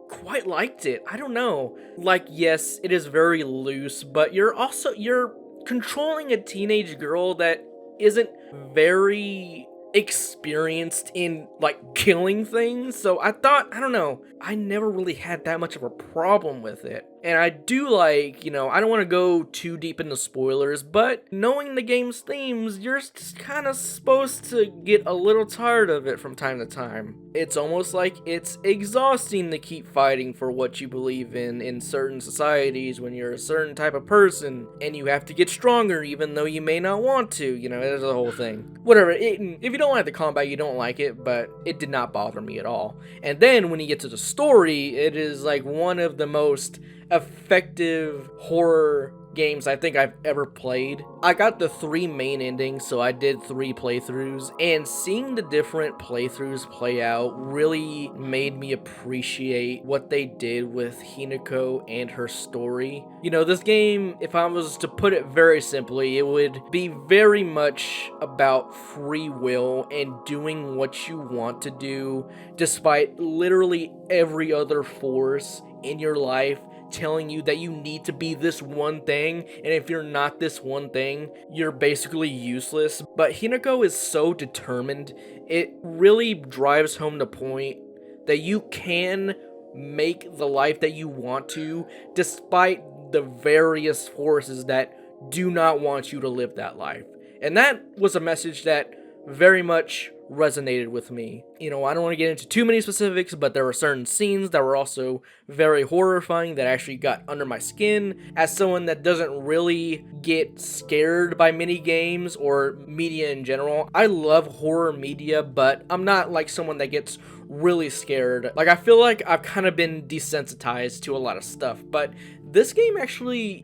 S1: quite liked it. I don't know. Like, yes, it is very loose, but you're controlling a teenage girl that isn't very experienced in like killing things, so I don't know, I never really had that much of a problem with it. And I do like, you know, I don't want to go too deep into spoilers, but knowing the game's themes, you're just kind of supposed to get a little tired of it from time to time. It's almost like it's exhausting to keep fighting for what you believe in certain societies when you're a certain type of person, and you have to get stronger even though you may not want to, you know, there's a whole thing. Whatever, if you don't like the combat, you don't like it, but it did not bother me at all. And then when you get to the story, it is like one of the most effective horror games I think I've ever played. I got the 3 main endings, so I did 3 playthroughs, and seeing the different playthroughs play out really made me appreciate what they did with Hinako and her story. You know, this game, if I was to put it very simply, it would be very much about free will and doing what you want to do despite literally every other force in your life telling you that you need to be this one thing, and if you're not this one thing, you're basically useless. But Hinako is so determined, it really drives home the point that you can make the life that you want to, despite the various forces that do not want you to live that life. And that was a message that very much resonated with me. You know, I don't want to get into too many specifics, but there were certain scenes that were also very horrifying that actually got under my skin. As someone that doesn't really get scared by mini games or media in general, I love horror media, but I'm not like someone that gets really scared. Like, I feel like I've kind of been desensitized to a lot of stuff, but this game actually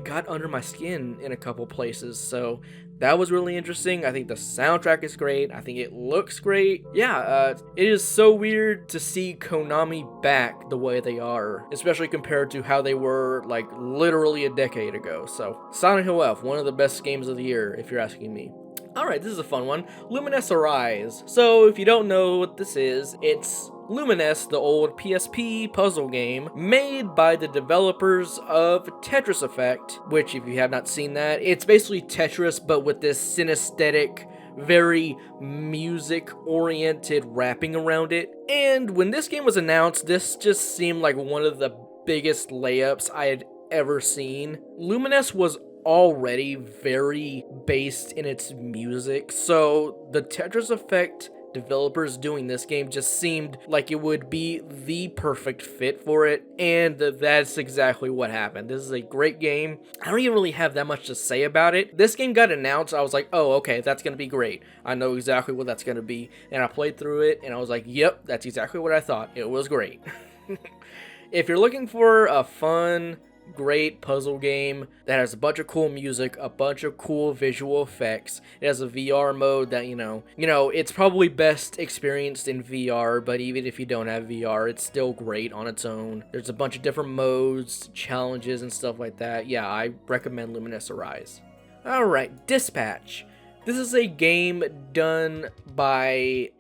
S1: got under my skin in a couple places, so that was really interesting. I think the soundtrack is great. I think it looks great. Yeah, it is so weird to see Konami back the way they are, especially compared to how they were, like, literally a decade ago. So, Silent Hill F, one of the best games of the year, if you're asking me. Alright, this is a fun one. Lumines Arise. So, if you don't know what this is, it's Lumines, the old PSP puzzle game, made by the developers of Tetris Effect, which, if you have not seen that, it's basically Tetris, but with this synesthetic, very music-oriented wrapping around it. And when this game was announced, this just seemed like one of the biggest layups I had ever seen. Lumines was already very based in its music, so the Tetris Effect developers doing this game just seemed like it would be the perfect fit for it, and that's exactly what happened. This is a great game. I don't even really have that much to say about it. This game got announced, I was like, oh, okay, that's gonna be great. I know exactly what that's gonna be, and I played through it, and I was like, yep, that's exactly what I thought. It was great. If you're looking for a fun, great puzzle game that has a bunch of cool music, a bunch of cool visual effects, it has a VR mode that, you know, it's probably best experienced in VR, but even if you don't have VR, it's still great on its own. There's a bunch of different modes, challenges, and stuff like that. Yeah, I recommend Lumines Arise. Alright, Dispatch. This is a game done by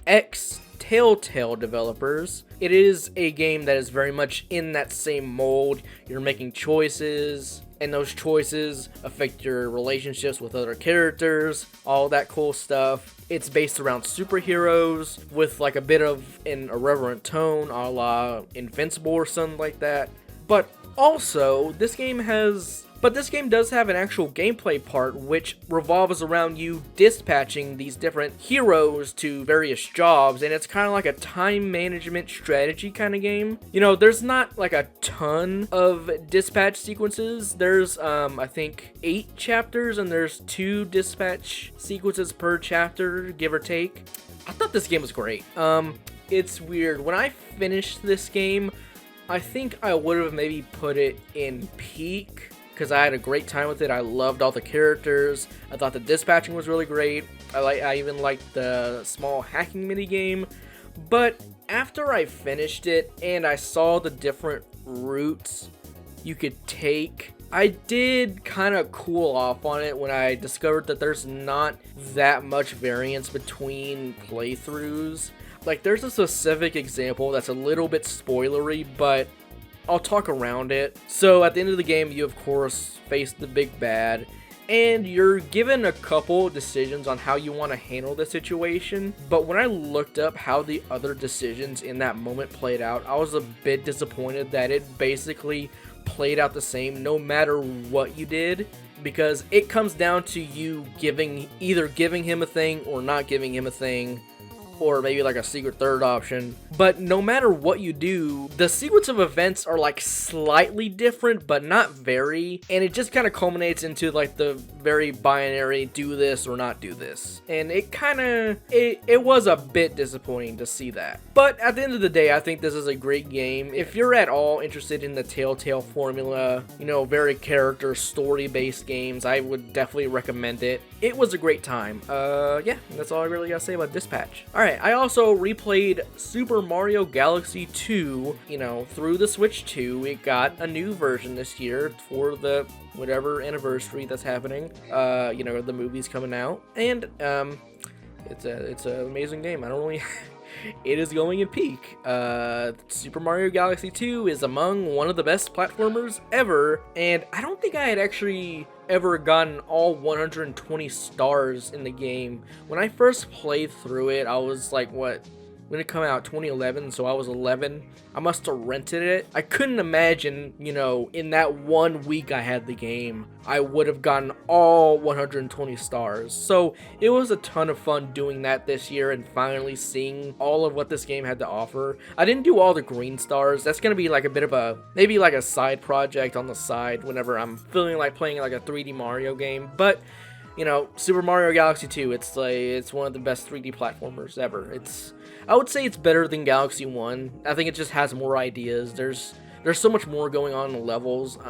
S1: Telltale developers. It is a game that is very much in that same mold. You're making choices, and those choices affect your relationships with other characters, all that cool stuff. It's based around superheroes with like a bit of an irreverent tone, a la Invincible or something like that. But also, this game has But this game does have an actual gameplay part which revolves around you dispatching these different heroes to various jobs, and it's kind of like a time management strategy kind of game. You know, there's not like a ton of dispatch sequences. There's I think 8 chapters, and there's 2 dispatch sequences per chapter, give or take. I thought this game was great. It's weird. When I finished this game, I think I would have maybe put it in peak, because I had a great time with it. I loved all the characters. I thought the dispatching was really great. I even liked the small hacking mini game. But after I finished it and I saw the different routes you could take, I did kind of cool off on it when I discovered that there's not that much variance between playthroughs. Like, there's a specific example that's a little bit spoilery, but I'll talk around it. So at the end of the game, you of course face the big bad, and you're given a couple decisions on how you want to handle the situation. But when I looked up how the other decisions in that moment played out, I was a bit disappointed that it basically played out the same no matter what you did, because it comes down to you either giving him a thing or not giving him a thing, or maybe like a secret third option. But no matter what you do, the sequence of events are like slightly different, but not very, and it just kind of culminates into like the very binary do this or not do this, and it was a bit disappointing to see that. But at the end of the day, I think this is a great game. If you're at all interested in the Telltale formula, you know, very character story based games, I would definitely recommend it. It was a great time. Yeah, that's all I really gotta say about Dispatch. Alright, I also replayed Super Mario Galaxy 2, you know, through the Switch 2. It got a new version this year for the whatever anniversary that's happening. You know, the movie's coming out, and it's an amazing game. I don't really it is going in peak. Super Mario Galaxy 2 is among one of the best platformers ever, and I don't think I had actually ever gotten all 120 stars in the game. When I first played through it, I was like, what? When it come out, 2011, so I was 11. I must have rented it. I couldn't imagine, you know, in that 1 week I had the game, I would have gotten all 120 stars. So it was a ton of fun doing that this year and finally seeing all of what this game had to offer. I didn't do all the green stars. That's gonna be like a bit of a, maybe like a side project on the side whenever I'm feeling like playing like a 3D Mario game. But you know, Super Mario Galaxy 2, it's one of the best 3D platformers ever. I would say it's better than Galaxy 1. I think it just has more ideas. There's so much more going on in the levels.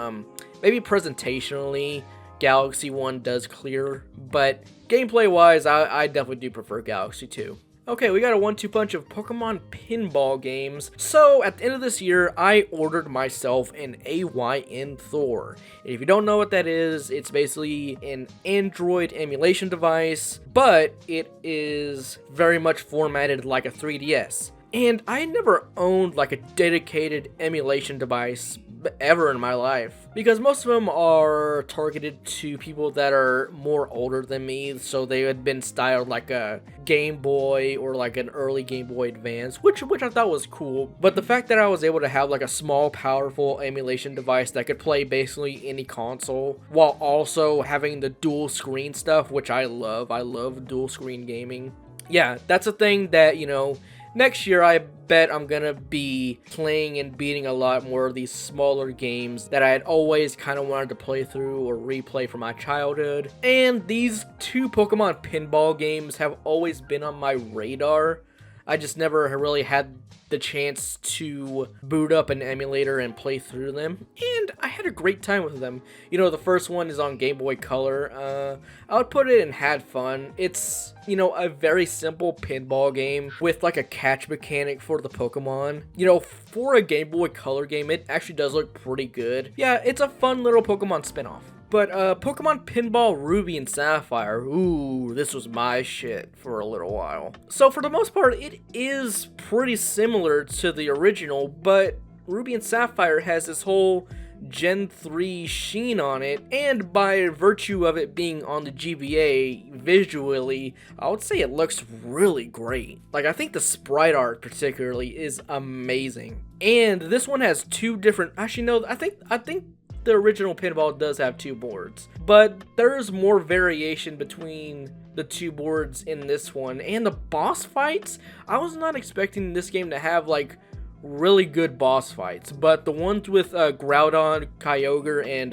S1: Maybe presentationally, Galaxy 1 does clear, but gameplay-wise, I definitely do prefer Galaxy 2. Okay, we got a 1-2 punch of Pokemon Pinball games. So, at the end of this year, I ordered myself an AYN Thor. If you don't know what that is, it's basically an Android emulation device, but it is very much formatted like a 3DS. And I never owned like a dedicated emulation device ever in my life, because most of them are targeted to people that are more older than me, so they had been styled like a Game Boy or like an early Game Boy Advance, which I thought was cool. But the fact that I was able to have like a small, powerful emulation device that could play basically any console, while also having the dual screen stuff, which I love dual screen gaming. Yeah, that's a thing that, you know, next year, I bet I'm gonna be playing and beating a lot more of these smaller games that I had always kind of wanted to play through or replay from my childhood. And these 2 Pokemon Pinball games have always been on my radar. I just never really had the chance to boot up an emulator and play through them, and I had a great time with them. You know, the first one is on Game Boy Color. I would put it in had fun. It's, you know, a very simple pinball game with like a catch mechanic for the Pokemon. You know, for a Game Boy Color game, it actually does look pretty good. Yeah, it's a fun little Pokemon spinoff. But Pokemon Pinball Ruby and Sapphire, ooh, this was my shit for a little while. So for the most part, it is pretty similar to the original, but Ruby and Sapphire has this whole Gen 3 sheen on it, and by virtue of it being on the GBA, visually, I would say it looks really great. Like, I think the sprite art particularly is amazing. And this one has 2 different, actually no, I think the original Pinball does have 2 boards, but there's more variation between the 2 boards in this one. And the boss fights, I was not expecting this game to have like really good boss fights, but the ones with Groudon, Kyogre, and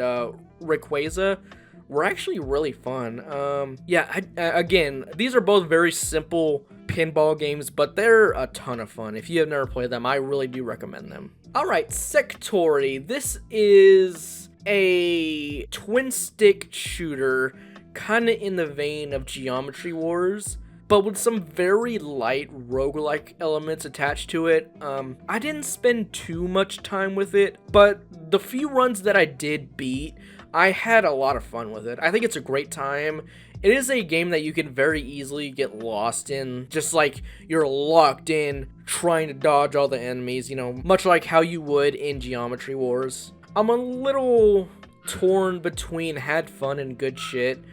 S1: Rayquaza were actually really fun. Again, these are both very simple pinball games, but they're a ton of fun. If you have never played them, I really do recommend them. Alright, Sektori. This is a twin stick shooter, kind of in the vein of Geometry Wars, but with some very light roguelike elements attached to it. I didn't spend too much time with it, but the few runs that I did beat, I had a lot of fun with it. I think it's a great time. It is a game that you can very easily get lost in, just like you're locked in trying to dodge all the enemies, you know, much like how you would in Geometry Wars. I'm a little torn between had fun and good shit.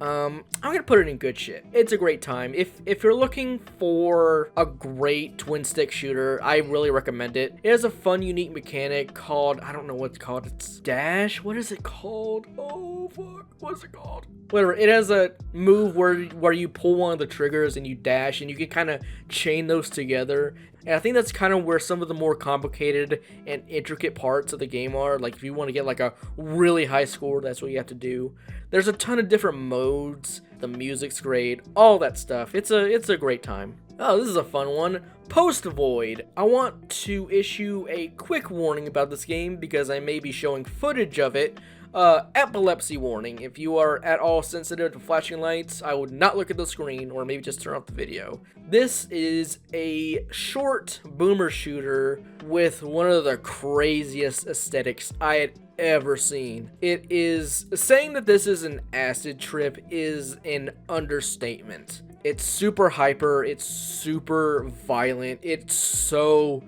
S1: I'm gonna put it in good shit. It's a great time. If you're looking for a great twin stick shooter, I really recommend it. It has a fun, unique mechanic called, I don't know what it's called. It's Dash? What is it called? Oh, fuck. What's it called? Whatever. It has a move where you pull one of the triggers and you dash, and you can kind of chain those together. And I think that's kind of where some of the more complicated and intricate parts of the game are. Like, if you want to get like a really high score, that's what you have to do. There's a ton of different modes. The music's great. All that stuff. It's a great time. Oh, this is a fun one. Post Void. I want to issue a quick warning about this game because I may be showing footage of it. Epilepsy warning. If you are at all sensitive to flashing lights, I would not look at the screen, or maybe just turn off the video. This is a short boomer shooter with one of the craziest aesthetics I had ever seen. It is saying that this is an acid trip is an understatement. It's super hyper, it's super violent, it's so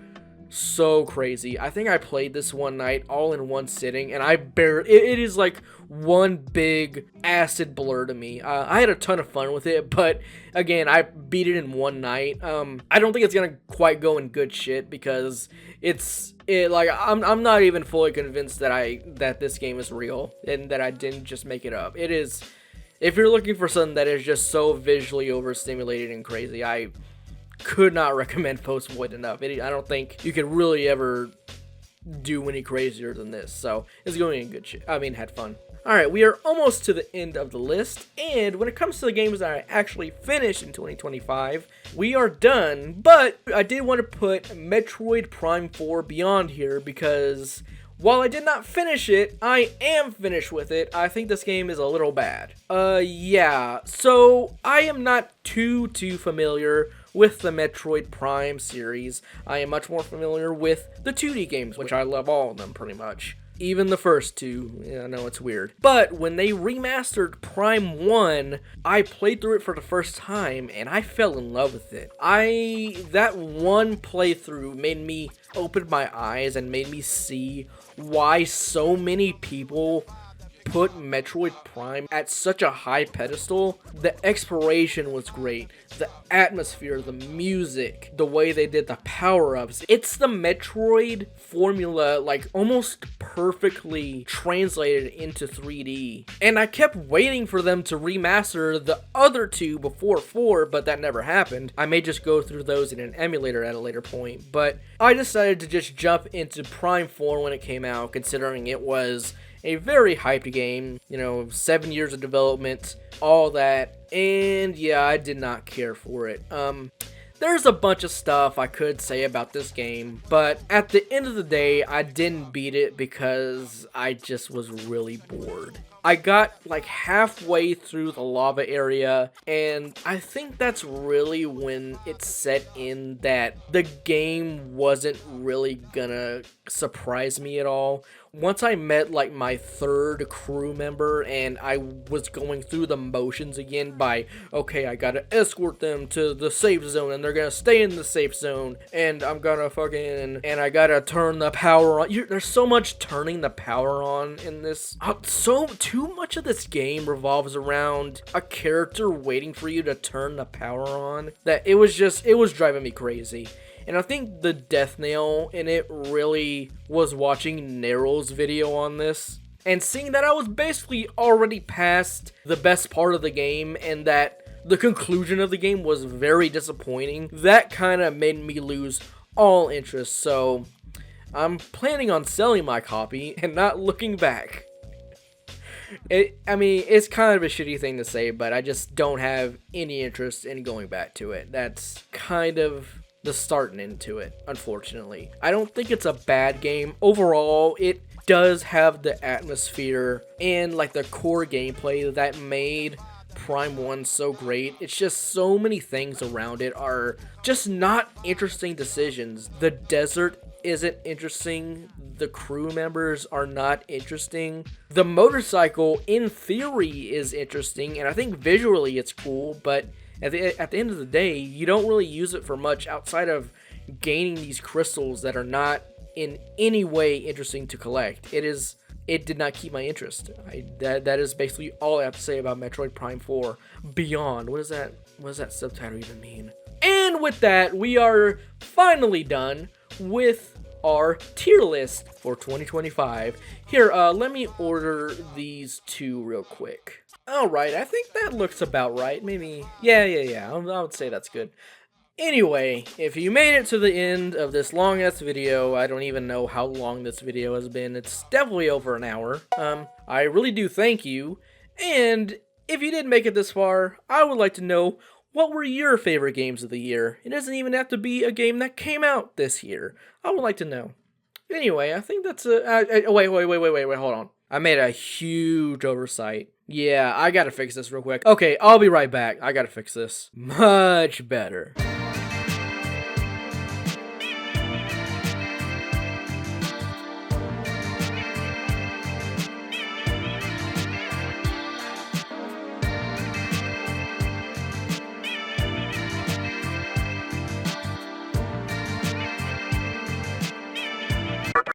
S1: crazy. I think I played this one night all in one sitting, and it is like one big acid blur to me. I had a ton of fun with it, but again, I beat it in one night. I don't think it's gonna quite go in good shit because I'm not even fully convinced that this game is real and that I didn't just make it up. It is. If you're looking for something that is just so visually overstimulated and crazy, I could not recommend Post Void enough. I don't think you could really ever do any crazier than this. So it's going in good shit. I mean, had fun. Alright, we are almost to the end of the list, and when it comes to the games that I actually finished in 2025, we are done, but I did want to put Metroid Prime 4 Beyond here because while I did not finish it, I am finished with it. I think this game is a little bad. Yeah, so I am not too familiar with the Metroid Prime series. I am much more familiar with the 2D games, which I love all of them pretty much. Even the first two. Yeah, I know it's weird. But when they remastered Prime 1, I played through it for the first time, and I fell in love with it. That one playthrough made me open my eyes and made me see why so many people put Metroid Prime at such a high pedestal. The exploration was great. The atmosphere, the music, the way they did the power-ups. It's the Metroid formula, like, almost perfectly translated into 3D. And I kept waiting for them to remaster the other two before 4, but that never happened. I may just go through those in an emulator at a later point, but I decided to just jump into Prime 4 when it came out, considering it was a very hyped game, 7 years of development, all that, and yeah, I did not care for it. There's a bunch of stuff I could say about this game, but at the end of the day, I didn't beat it because I just was really bored. I got like halfway through the lava area, and I think that's really when it set in that the game wasn't really gonna surprise me at all. Once I met like my third crew member and I was going through the motions again by, okay, I gotta escort them to the safe zone and they're gonna stay in the safe zone and I'm gonna and I gotta turn the power on. There's so much turning the power on in this. Too much of this game revolves around a character waiting for you to turn the power on that it was driving me crazy. And I think the death nail in it really was watching Nero's video on this, and seeing that I was basically already past the best part of the game, and that the conclusion of the game was very disappointing. That kind of made me lose all interest, so I'm planning on selling my copy and not looking back. I mean, it's kind of a shitty thing to say, but I just don't have any interest in going back to it. That's kind of the starting into it, unfortunately. I don't think it's a bad game. Overall, it does have the atmosphere and like the core gameplay that made Prime 1 so great. It's just so many things around it are just not interesting decisions. The desert isn't interesting. The crew members are not interesting. The motorcycle, in theory, is interesting, and I think visually it's cool, but at the end of the day, you don't really use it for much outside of gaining these crystals that are not in any way interesting to collect. It did not keep my interest. That is basically all I have to say about Metroid Prime 4. Beyond. What does that subtitle even mean? And with that, we are finally done with our tier list for 2025. Here, let me order these two real quick. Alright, I think that looks about right. Maybe, yeah. I would say that's good. Anyway, if you made it to the end of this long-ass video, I don't even know how long this video has been. It's definitely over an hour. I really do thank you. And if you did make it this far, I would like to know, what were your favorite games of the year? It doesn't even have to be a game that came out this year. I would like to know. Anyway, I think that's a... wait, hold on. I made a huge oversight. Yeah, I gotta fix this real quick. Okay, I'll be right back. I gotta fix this. Much better.